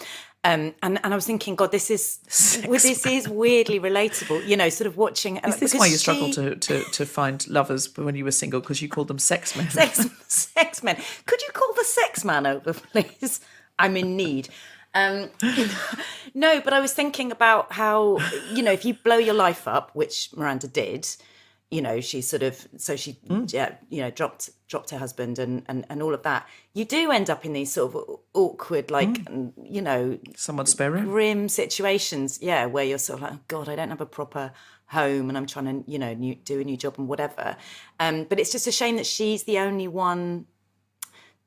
And I was thinking, God, this is weirdly relatable, sort of watching. Is this why you struggled to find lovers when you were single? Because you called them sex men? Sex men. Could you call the sex man over, please? I'm in need. No, but I was thinking about how, if you blow your life up, which Miranda did, she sort of, so she, dropped her husband and all of that. You do end up in these sort of awkward, Someone's spare room. grim situations, where you're sort of like, oh God, I don't have a proper home, and I'm trying to, do a new job and whatever. But it's just a shame that she's the only one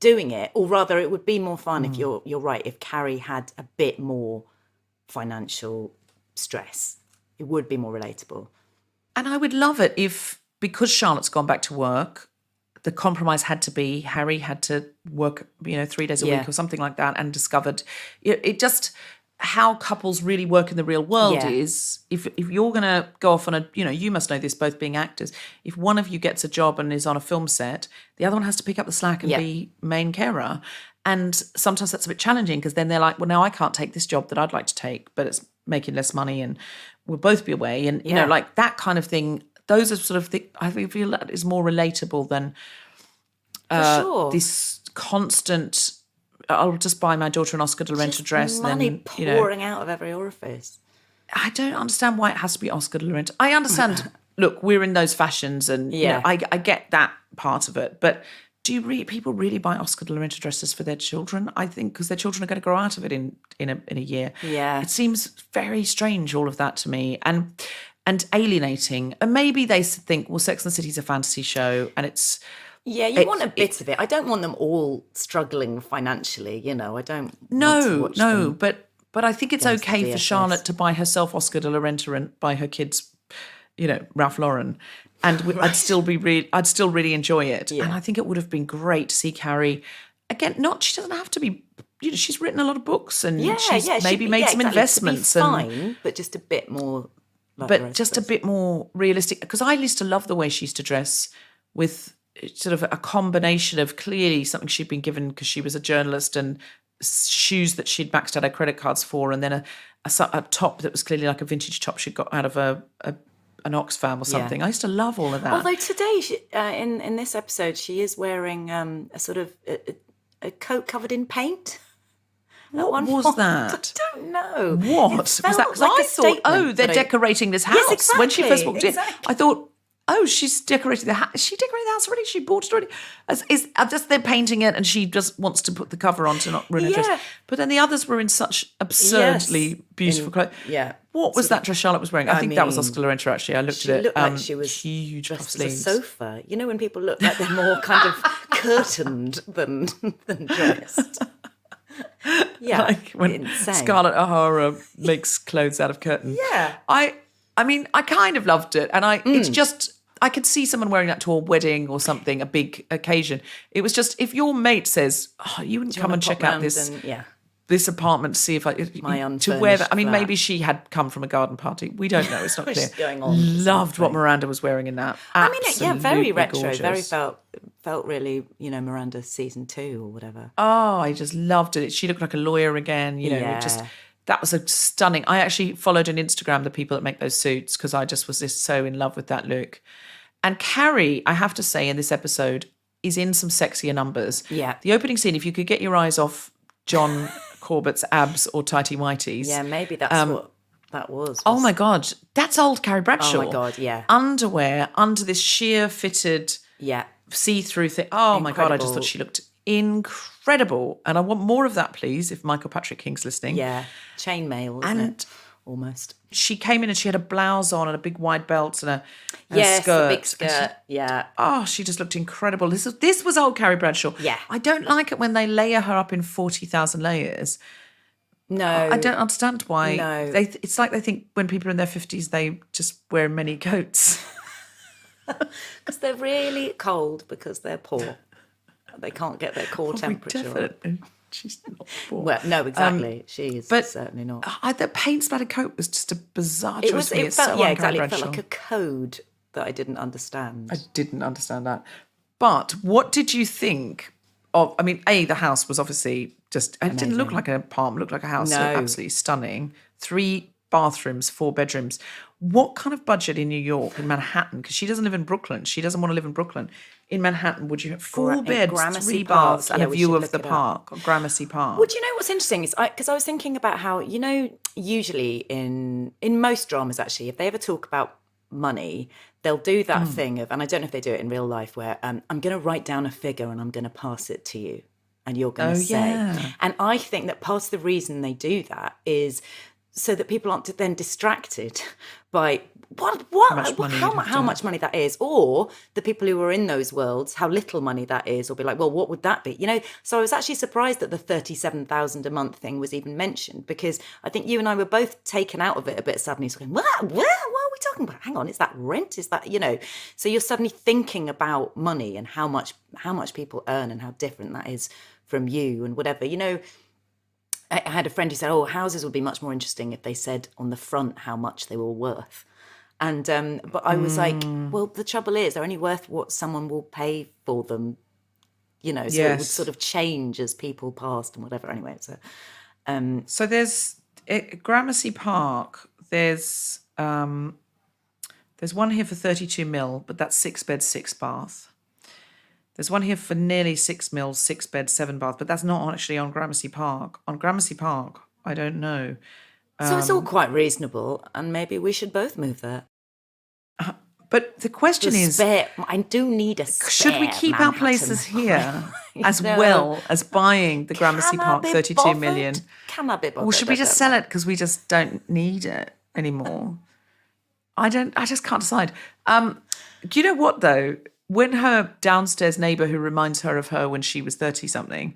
doing it, or rather it would be more fun if you're right, if Carrie had a bit more financial stress. It would be more relatable. And I would love it if, because Charlotte's gone back to work, the compromise had to be Harry had to work 3 days a week or something like that, and discovered it just how couples really work in the real world is if you're going to go off on a, you must know this, both being actors, if one of you gets a job and is on a film set, the other one has to pick up the slack and be main carer. And sometimes that's a bit challenging, because then they're like, well, now I can't take this job that I'd like to take, but it's making less money and we'll both be away. And, like that kind of thing, those are sort of I feel that is more relatable than this constant, I'll just buy my daughter an Oscar de la Renta dress. Money and then, pouring out of every orifice. I don't understand why it has to be Oscar de la Renta. I understand, look, we're in those fashions and I get that part of it. But do people really buy Oscar de la Renta dresses for their children? I think because their children are going to grow out of it in a year. Yeah. It seems very strange, all of that to me. And alienating. And maybe they think, well, Sex and the City is a fantasy show and it's... Yeah, you want a bit of it. I don't want them all struggling financially, I don't want to watch them. But I think it's okay for Charlotte to buy herself Oscar de la Renta and buy her kids, Ralph Lauren, and I'd still really enjoy it. Yeah. And I think it would have been great to see Carrie again. She doesn't have to be. She's written a lot of books and she's maybe made some investments. To be fine, but just a bit more. A bit more realistic. Because I used to love the way she used to dress, with sort of a combination of clearly something she'd been given because she was a journalist, and shoes that she'd maxed out her credit cards for, and then a top that was clearly like a vintage top she'd got out of an Oxfam or something. I used to love all of that. Although today, in this episode, she is wearing a sort of a coat covered in paint. What was that? I don't know. What was that? Because I thought, they're decorating this house. Yes, exactly, when she first walked in, I thought, she's decorated the house. She decorated the house already. She bought it already. Just they're painting it, and she just wants to put the cover on to not ruin her dress. But then the others were in such absurdly beautiful clothes. Yeah. What was that dress Charlotte was wearing? I think that was Oscar de la Renta, actually. I looked at it. She looked like she was huge puff dressed as a sleeves. sofa. When people look like they're more kind of curtained than dressed. Yeah, like when insane. Scarlett O'Hara makes clothes out of curtain. Yeah. I mean, I kind of loved it, and it's just I could see someone wearing that to a wedding or something, a big occasion. It was just if your mate says, "Oh, you wouldn't come and check out this apartment to see if I to wear that." I mean, maybe she had come from a garden party. We don't know. It's not clear. Going on Loved what Miranda was wearing in that. Absolutely, I mean, very retro, gorgeous. very felt really, Miranda season 2 or whatever. Oh, I just loved it. She looked like a lawyer again. That was a stunning. I actually followed on Instagram the people that make those suits because I just was just so in love with that look. And Carrie, I have to say, in this episode, is in some sexier numbers. Yeah. The opening scene, if you could get your eyes off John Corbett's abs or tighty whities. Yeah, maybe that's what that was. Oh my God, that's old Carrie Bradshaw. Oh my God, yeah. Underwear under this sheer fitted see-through thing. Oh my God, I just thought she looked incredible. And I want more of that, please, if Michael Patrick King's listening. Yeah, chainmail, isn't it? Almost. She came in and she had a blouse on and a big wide belt and a skirt. A big skirt, yeah. Oh, she just looked incredible. This was old Carrie Bradshaw. Yeah. I don't like it when they layer her up in 40,000 layers. No. I don't understand why. No. It's like they think when people are in their 50s, they just wear many coats. Because they're really cold because they're poor. They can't get their core temperature up. She's not poor. Well, no, exactly. She is certainly not. The paint splattered coat was just a bizarre choice. It felt like a code that I didn't understand. I didn't understand that. But what did you think of? I mean, the house was obviously just. It didn't look like an apartment. It looked like a house. No. Absolutely stunning. 3 bathrooms, 4 bedrooms. What kind of budget in New York, in Manhattan? Because she doesn't live in Brooklyn. She doesn't want to live in Brooklyn. In Manhattan, would you have 4 beds, 3 baths, and a view of the park, or Gramercy Park? Well, do you know what's interesting is because I was thinking about how, usually in most dramas, actually, if they ever talk about money, they'll do that thing of, and I don't know if they do it in real life, where I'm going to write down a figure and I'm going to pass it to you and you're going to say. Yeah. And I think that part of the reason they do that is so that people aren't then distracted by how much money that is, or the people who are in those worlds, how little money that is, or be like, well, what would that be? So I was actually surprised that the 37,000 a month thing was even mentioned, because I think you and I were both taken out of it a bit suddenly, going, what are we talking about? Hang on, is that rent? Is that, so you're suddenly thinking about money and how much people earn and how different that is from you and whatever, I had a friend who said, houses would be much more interesting if they said on the front how much they were worth. And but I was like, well, the trouble is they're only worth what someone will pay for them, so it would sort of change as people passed and whatever. Anyway, so there's Gramercy Park. There's one here for 32 mil, but that's 6 bed, 6 bath. There's one here for nearly 6 mil, 6 bed, 7 bath, but that's not actually on Gramercy Park. On Gramercy Park, I don't know. So it's all quite reasonable, and maybe we should both move there. But the question is, I do need a spare. Should we keep Manhattan our places here as well as buying the Gramercy Park 32 million? Can I be bothered? Or should we just sell it because we just don't need it anymore? I just can't decide. Do you know what though? When her downstairs neighbour, who reminds her of her when she was 30-something,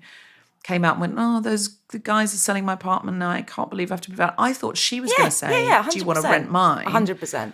came out and went, the guys are selling my apartment now, I can't believe I have to move out. I thought she was going to say, do you want to rent mine? 100%.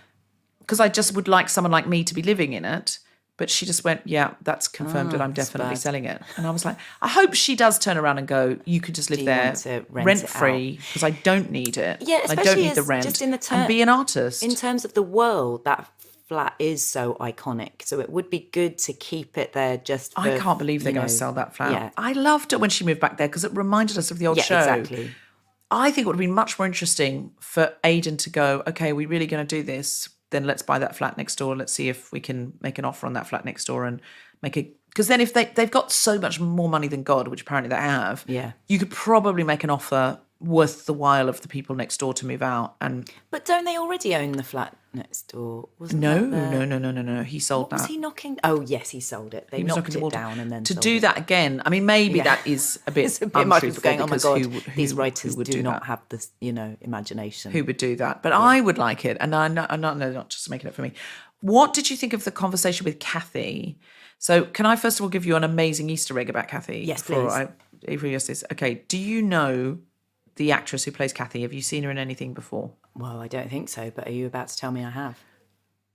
Because I just would like someone like me to be living in it. But she just went, that's confirmed and I'm definitely selling it. And I was like, I hope she does turn around and go, you could just live there rent-free because I don't need it. Yeah, I don't need the rent. Just in the and be an artist. In terms of the world, that flat is so iconic, so it would be good to keep it there. I can't believe they're going to sell that flat. Yeah. I loved it when she moved back there because it reminded us of the old show. Exactly. I think it would be much more interesting for Aidan to go, okay, we're really going to do this, then let's buy that flat next door. Let's see if we can make an offer on that flat next door and make it. Because then if they've got so much more money than God, which apparently they have, you could probably make an offer worth the while of the people next door to move out. But don't they already own the flat next door? No. He sold that. Was he knocking? Oh, yes, he sold it. They knocked it down and then to do that again. I mean, maybe that is a bit untruthful going, oh my God, these who writers would do not have this, imagination. Who would do that? But I would like it. And I'm not just making it for me. What did you think of the conversation with Kathy? So can I first of all give you an amazing Easter egg about Kathy? Yes, please. this. Okay, do you know the actress who plays Kathy? Have you seen her in anything before? Well, I don't think so, but are you about to tell me I have?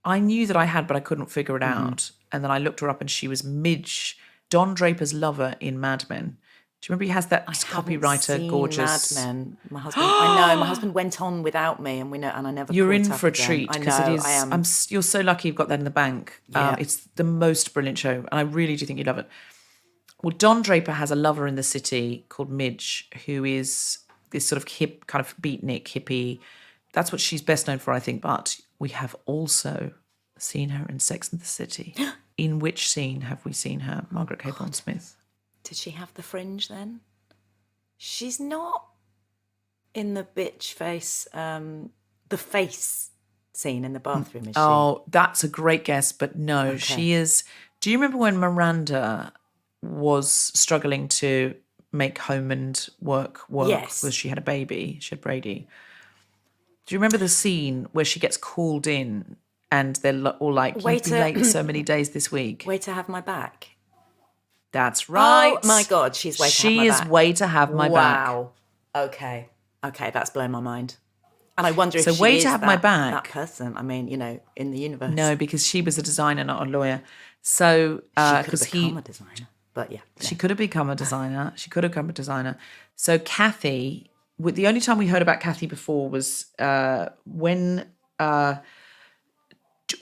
I knew that I had, but I couldn't figure it out. And then I looked her up, and she was Midge, Don Draper's lover in Mad Men. Do you remember he has that copywriter, gorgeous? Mad Men. My husband. I know my husband went on without me, and I never. You're caught in up for a again. treat I because know. it is. I am. You're so lucky you've got that in the bank. Yeah. It's the most brilliant show, and I really do think you love it. Well, Don Draper has a lover in the city called Midge, who is this sort of hip, kind of beatnik hippie. That's what she's best known for, I think. But we have also seen her in Sex and the City. In which scene have we seen her? Margaret Cabourn-Smith. Did she have the fringe then? She's not in the bitch face, the face scene in the bathroom, is she? Oh, that's a great guess, but no, Okay. she is. Do you remember when Miranda was struggling to make home and work Yes. because she had a baby? She had Brady. Do you remember the scene where she gets called in and they're all like, "You've been late so many days this week"? Way to have my back. That's right. Oh my God, she's way to have my She is back. way to have my back. Wow. Okay, that's blown my mind. And I wonder if So she way is to have my back. that person. I mean, in the universe. No, because she was a designer, not a lawyer. So she could have because become a designer. But yeah. She could have become a designer. So Kathy, the only time we heard about Kathy before was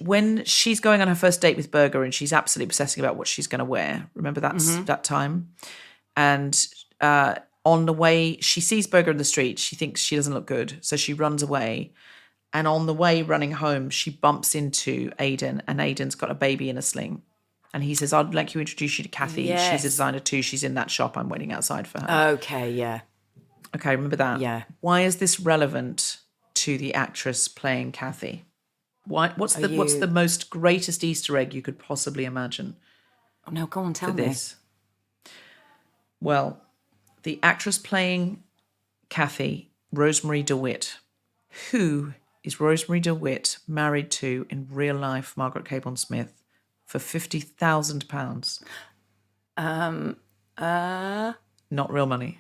when she's going on her first date with Berger and she's absolutely obsessing about what she's going to wear. Remember that time? And on the way, she sees Berger in the street. She thinks she doesn't look good, so she runs away. And on the way running home, she bumps into Aidan, and Aidan's got a baby in a sling. And he says, "I'd like to introduce you to Kathy. Yes. She's a designer too. She's in that shop. I'm waiting outside for her." Okay, yeah. Okay, remember that? Yeah. Why is this relevant to the actress playing Kathy? What's the most greatest Easter egg you could possibly imagine Oh, no, go on, tell for me. this? Well, the actress playing Kathy, Rosemary DeWitt. Who is Rosemary DeWitt married to in real life, Margaret Cabourn-Smith, for £50,000? Not real money.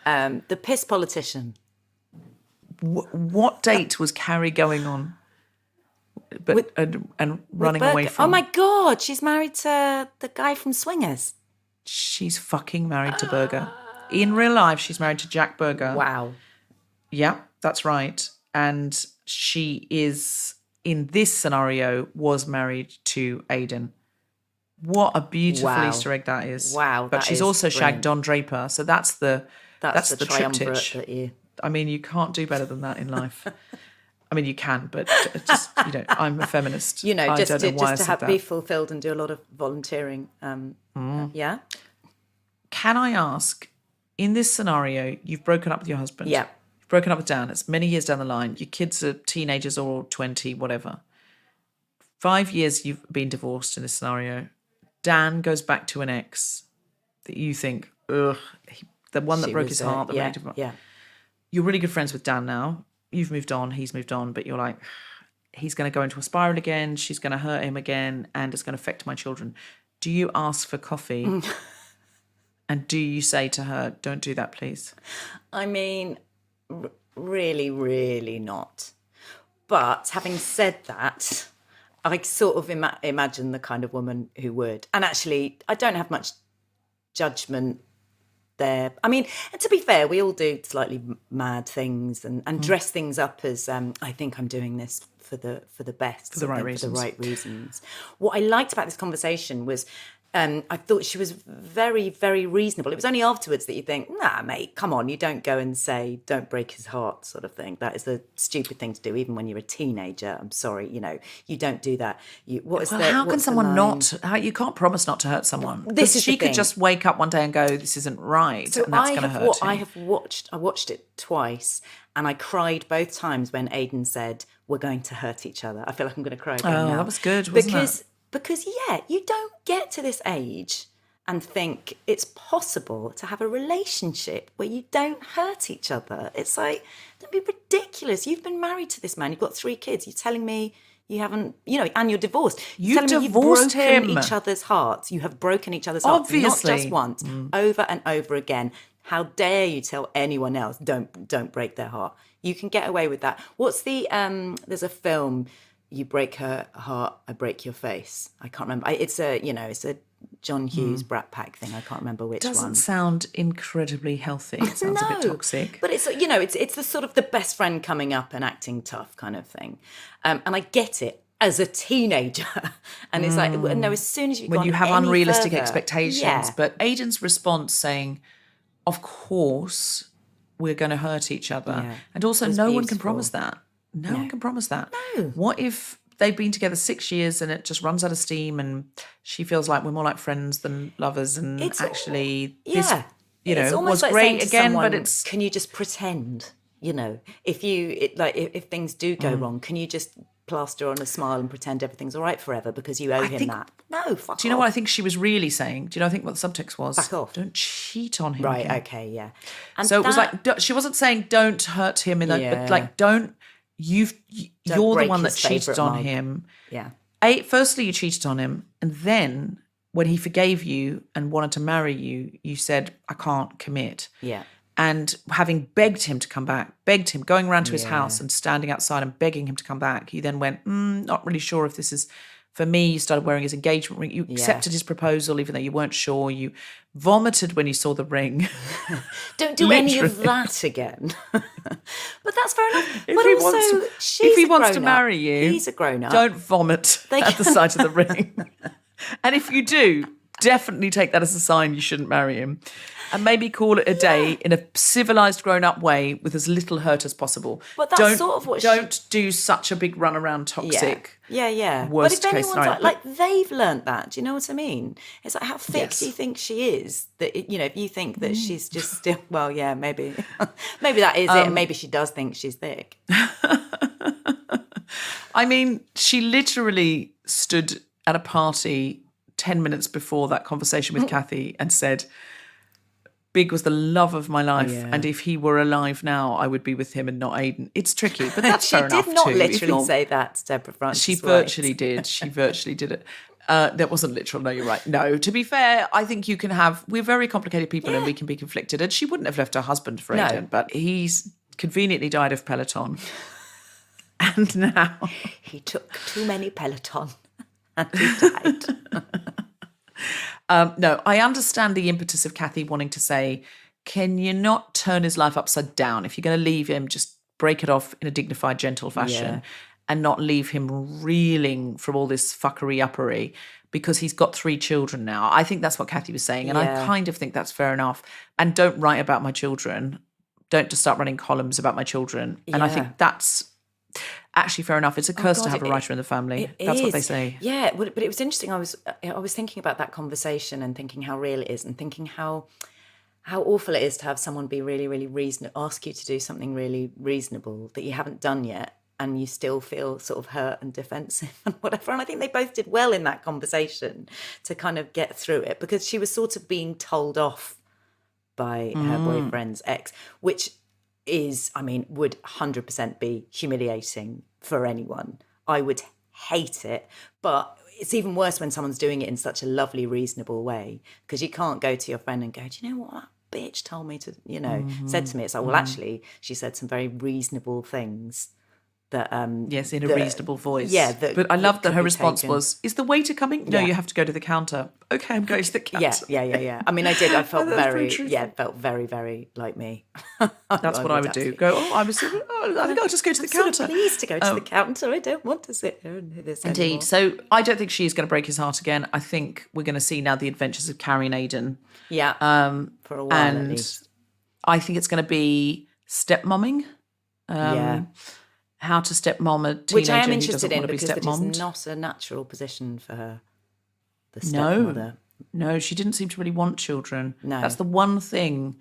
The piss politician. What date was Carrie going on? And running away Berger. from? Oh my God, she's married to the guy from Swingers. She's fucking married to Berger. In real life, she's married to Jack Berger. Wow. Yeah, that's right. And she is, in this scenario, was married to Aidan. What a beautiful Wow. Easter egg that is. Wow, But that she's is also shagged brilliant. Don Draper. So that's the triumvirate triptych. that you... I mean, you can't do better than that in life. I mean, you can, but just, I'm a feminist. I just don't know why I to said that. be fulfilled and do a lot of volunteering. Yeah? Can I ask, in this scenario, you've broken up with your husband. Yeah. You've broken up with Dan. It's many years down the line. Your kids are teenagers or 20, whatever. 5 years you've been divorced in this scenario. Dan goes back to an ex that you think, ugh, the one that She broke was, his heart. yeah. You're really good friends with Dan now. You've moved on, he's moved on, but you're like, he's going to go into a spiral again, she's going to hurt him again, and it's going to affect my children. Do you ask for coffee? And do you say to her, "Don't do that, please"? I mean, really, really not. But having said that, I sort of imagine the kind of woman who would. And actually, I don't have much judgment there. I mean, to be fair, we all do slightly mad things and dress things up as I think I'm doing this for the best, For the right reasons. For the right reasons. What I liked about this conversation was I thought she was very, very reasonable. It was only afterwards that you think, nah, mate, come on, you don't go and say, "Don't break his heart," sort of thing. That is a stupid thing to do, even when you're a teenager. I'm sorry, you don't do that. How can someone not? You can't promise not to hurt someone. This is she the could thing. just wake up one day and go, "This isn't right," So and that's going to hurt him. I watched it twice, and I cried both times when Aidan said, "We're going to hurt each other." I feel like I'm going to cry again now. That was good, wasn't it? Because you don't get to this age and think it's possible to have a relationship where you don't hurt each other. It's like, don't be ridiculous. You've been married to this man. You've got 3 kids. You're telling me You haven't, and you're divorced. You've telling me divorced you've broken him. each other's hearts. You have broken each other's hearts. Obviously. Not just once, over and over again. How dare you tell anyone else, don't break their heart. You can get away with that. What's there's a film, you break her heart, I break your face. I can't remember. It's a John Hughes Brat Pack thing. I can't remember which one. Doesn't sound incredibly healthy. It sounds a bit toxic. But it's the sort of the best friend coming up and acting tough kind of thing. And I get it as a teenager. And it's like, no, as soon as when you have unrealistic further, expectations. But Aidan's response saying, of course, we're going to hurt each other. Yeah. And also, no one can promise that. No one can promise that. No. What if they've been together 6 years and it just runs out of steam and she feels like we're more like friends than lovers and this, it's almost was like great again, someone, but it's... Can you just pretend, if things do go wrong, can you just plaster on a smile and pretend everything's all right forever because you owe him that? No, fuck off. Do you know what I think she was really saying? Do you know I think what the subtext was? Back off. Don't cheat on him. Right, again. okay, yeah. And so it was like, she wasn't saying don't hurt him, but like you're the one that cheated on him. Yeah. Firstly, you cheated on him, and then when he forgave you and wanted to marry you, you said, I can't commit. Yeah. And having begged him to come back, going around to his house and standing outside and begging him to come back, you then went, not really sure if this is for me. You started wearing his engagement ring. You accepted his proposal even though you weren't sure. You vomited when you saw the ring. Don't do any of that again. But that's fair enough. If he wants to marry you, he's a grown-up. Don't vomit at the sight of the ring. And if you do, definitely take that as a sign you shouldn't marry him. And maybe call it a day in a civilised, grown-up way with as little hurt as possible. But that's sort of what don't do such a big run-around toxic. Yeah. Worst but if case anyone's scenario. like they've learnt that, do you know what I mean? It's like, how thick do you think she is? That if you think that she's just still, well, yeah, maybe that is it. Maybe she does think she's thick. I mean, she literally stood at a party 10 minutes before that conversation with Kathy and said, Big was the love of my life, and if he were alive now, I would be with him and not Aidan. It's tricky, but that's fair enough too. She did not literally say that to Deborah Francis. She virtually did. She virtually did it. That wasn't literal. No, you're right. No, to be fair, I think we're very complicated people and we can be conflicted. And she wouldn't have left her husband for Aidan, but he's conveniently died of Peloton. And now... He took too many Peloton and he died. No, I understand the impetus of Kathy wanting to say, can you not turn his life upside down? If you're going to leave him, just break it off in a dignified, gentle fashion and not leave him reeling from all this fuckery-uppery because he's got 3 children now. I think that's what Kathy was saying, and I kind of think that's fair enough. And don't write about my children. Don't just start running columns about my children. And I think that's... actually fair enough. It's a curse to have a writer in the family. That's what they say. Yeah, but it was interesting. I was thinking about that conversation and thinking how real it is and thinking how awful it is to have someone be really, really reasonable, ask you to do something really reasonable that you haven't done yet and you still feel sort of hurt and defensive and whatever. And I think they both did well in that conversation to kind of get through it because she was sort of being told off by her boyfriend's ex, which would 100% be humiliating for anyone. I would hate it, but it's even worse when someone's doing it in such a lovely, reasonable way because you can't go to your friend and go, do you know what that bitch told me to, said to me? It's like, well, actually, she said some very reasonable things that... yes, in a reasonable voice. Yeah. But I love that her response was, is the waiter coming? No, you have to go to the counter. Okay, I'm going to the counter. Yeah. I mean, I did. I felt felt very, very like me. That's what I would do. Go, I think I'll just go to the counter. I'm pleased to go to the counter. I don't want to sit here and do this Indeed. anymore. So I don't think she's going to break his heart again. I think we're going to see now the adventures of Carrie and Aidan. Yeah, for a while at least. I think it's going to be stepmomming. How to stepmom a teenager which I am who interested doesn't in want to be because it stepmommed. is not a natural position for her. The stepmother. No, she didn't seem to really want children. No. That's the one thing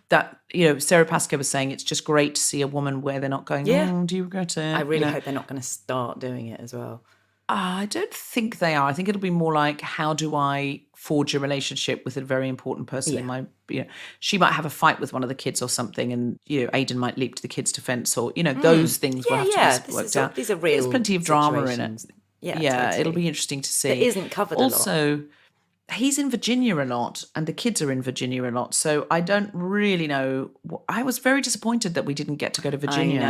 that, Sarah Pascoe was saying, it's just great to see a woman where they're not going, do you regret it? I really hope they're not going to start doing it as well. I don't think they are. I think it'll be more like, how do I forge a relationship with a very important person in my, she might have a fight with one of the kids or something, and, Aidan might leap to the kids' defense, or, those things will have to be worked out. These are real. There's plenty of drama in it. Yeah, It'll be interesting to see. It isn't covered a lot. Also, he's in Virginia a lot, and the kids are in Virginia a lot. So I don't really know. I was very disappointed that we didn't get to go to Virginia.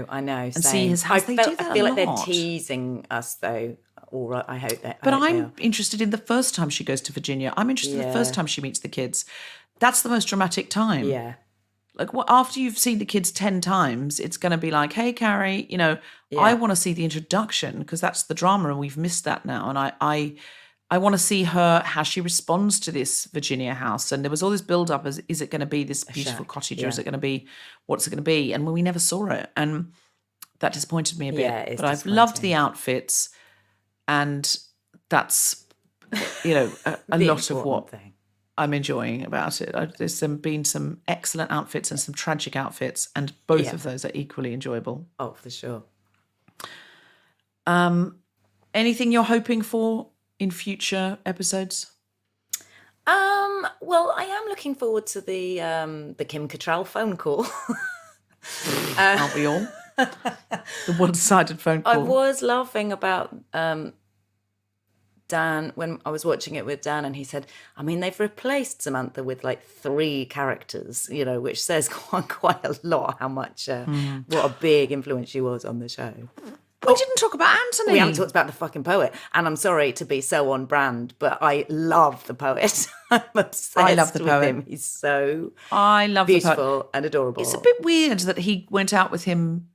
I know. And see his house. I feel like they're teasing us, though. Or I hope that. But I'm interested in the first time she goes to Virginia. I'm interested in the first time she meets the kids. That's the most dramatic time. Yeah. Like, after you've seen the kids 10 times, it's going to be like, hey, Carrie, I want to see the introduction, because that's the drama, and we've missed that now. And I want to see how she responds to this Virginia house. And there was all this build-up as, is it going to be this beautiful cottage, or is it going to be, what's it going to be? And we never saw it. And that disappointed me a bit. Yeah, but I've loved the outfits, and that's, a lot of what I'm enjoying about it. There's been some excellent outfits and some tragic outfits, and both of those are equally enjoyable. Oh, for sure. Anything you're hoping for in future episodes? Well, I am looking forward to the Kim Cattrall phone call. Aren't we all? The one-sided phone call. I was laughing about Dan when I was watching it with Dan, and he said, I mean, they've replaced Samantha with like 3 characters, which says quite a lot how much, what a big influence she was on the show. We didn't talk about Anthony. We haven't talked about the fucking poet. And I'm sorry to be so on brand, but I love the poet. I'm obsessed with him. He's so beautiful and adorable. It's a bit weird that he went out with him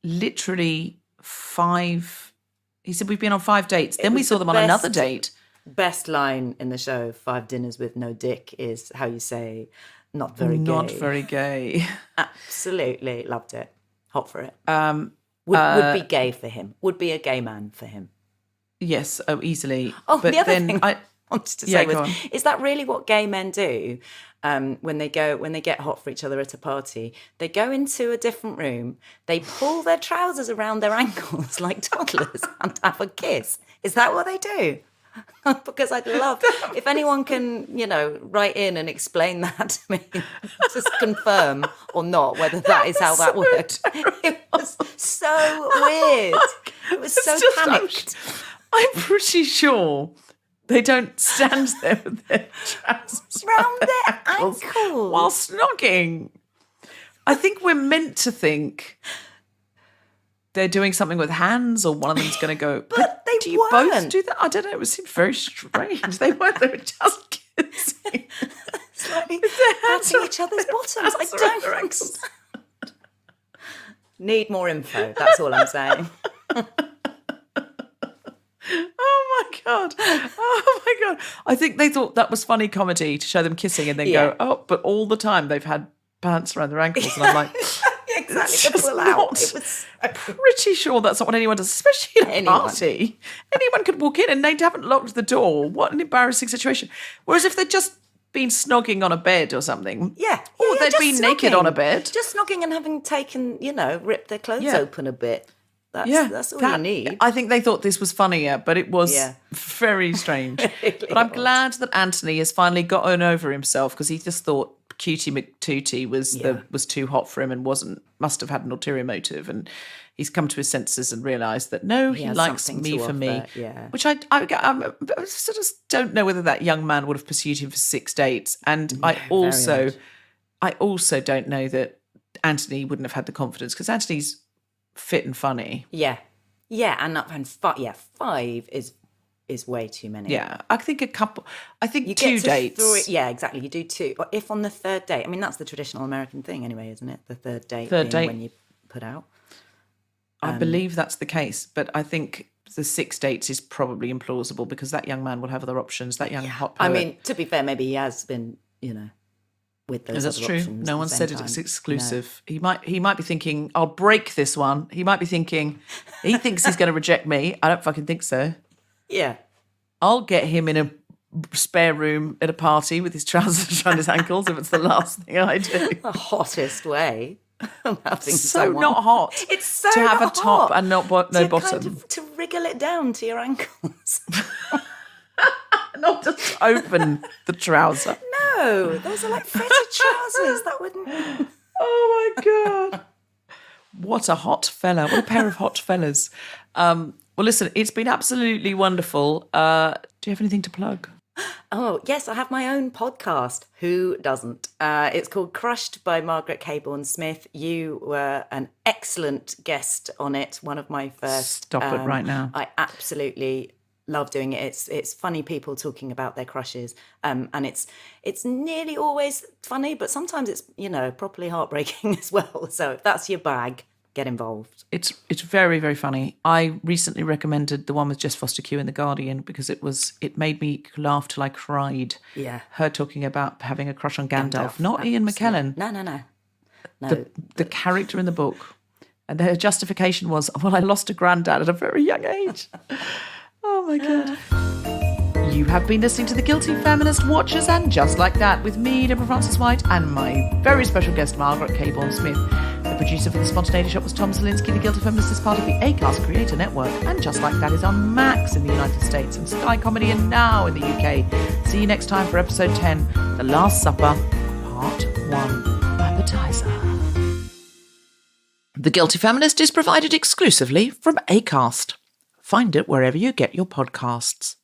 literally 5. He said, we've been on 5 dates. Then we saw them on another date. Best line in the show, 5 dinners with no dick, is how you say not very gay. Not very gay. Absolutely. Loved it. Hot for it. Would be gay for him. Would be a gay man for him. Yes, easily. Oh, but the other thing I wanted to say was, is that really what gay men do when they get hot for each other at a party? They go into a different room, they pull their trousers around their ankles like toddlers and have a kiss. Is that what they do? Because I'd love, if anyone can, write in and explain that to me, just confirm or not whether that is how that worked. It was so weird. It was so panicked. I'm pretty sure they don't stand there with their trousers around their ankles while snogging. I think we're meant to think they're doing something with hands, or one of them's going to go. But they do you both do that? I don't know. It seemed very strange. They weren't. They were just kissing. It's like patting each other's bottoms. I don't understand. Need more info. That's all I'm saying. Oh my god! I think they thought that was funny comedy to show them kissing and then go, oh, but all the time they've had pants around their ankles, and I'm like. Exactly, pull out. It was pretty sure that's not what anyone does, especially in a party. Anyone could walk in and they haven't locked the door. What an embarrassing situation. Whereas if they'd just been snogging on a bed or something. Or they'd been naked on a bed. Just snogging and having taken, ripped their clothes open a bit. That's all you need. I think they thought this was funnier, but it was very strange. But I'm glad that Anthony has finally gotten over himself, because he just thought Cutie McTootie was too hot for him and must have had an ulterior motive, and he's come to his senses and realised that no, he likes me for me. Which I sort of don't know whether that young man would have pursued him for 6 dates, and I also don't know that Anthony wouldn't have had the confidence, because Anthony's fit and funny. And 5 is way too many. I think you 2 dates. Exactly. You do 2. Or if on the 3rd date, I mean, that's the traditional American thing anyway, isn't it? The third date when you put out. I believe that's the case, but I think the 6 dates is probably implausible, because that young man will have other options. That young hot poet. I mean, to be fair, maybe he has been, with those that's other true. options. No one said it's exclusive. No. He might be thinking, I'll break this one. He might be thinking, he thinks he's going to reject me. I don't fucking think so. Yeah. I'll get him in a spare room at a party with his trousers around his ankles if it's the last thing I do. The hottest way. Things So don't want. not hot. It's so to have not a top hot. and no to bottom. Kind of, to wriggle it down to your ankles. Not just open the trouser. No, those are like fitted trousers. That wouldn't. Oh my God. What a hot fella. What a pair of hot fellas. Well, listen, it's been absolutely wonderful. Do you have anything to plug? Oh, yes, I have my own podcast. Who doesn't? It's called Crushed by Margaret Cabourn-Smith. You were an excellent guest on it. One of my first. Stop it right now. I absolutely love doing it. It's funny people talking about their crushes. And it's nearly always funny, but sometimes it's, properly heartbreaking as well. So if that's your bag, get involved. It's very, very funny. I recently recommended the one with Jess Foster Q in The Guardian because it made me laugh till I cried. Yeah. Her talking about having a crush on Gandalf. Not Ian McKellen. No. The character in the book. And her justification was, well, I lost a granddad at a very young age. Oh my God. You have been listening to The Guilty Feminist Watchers, and just like that, with me, Deborah Francis White, and my very special guest, Margaret Cabourn-Smith. The producer for The Spontaneity Shop was Tom Zielinski. The Guilty Feminist is part of the Acast Creator Network, and just like that is on Max in the United States and Sky Comedy and Now in the UK. See you next time for episode 10, The Last Supper, part 1, Appetizer. The Guilty Feminist is provided exclusively from Acast. Find it wherever you get your podcasts.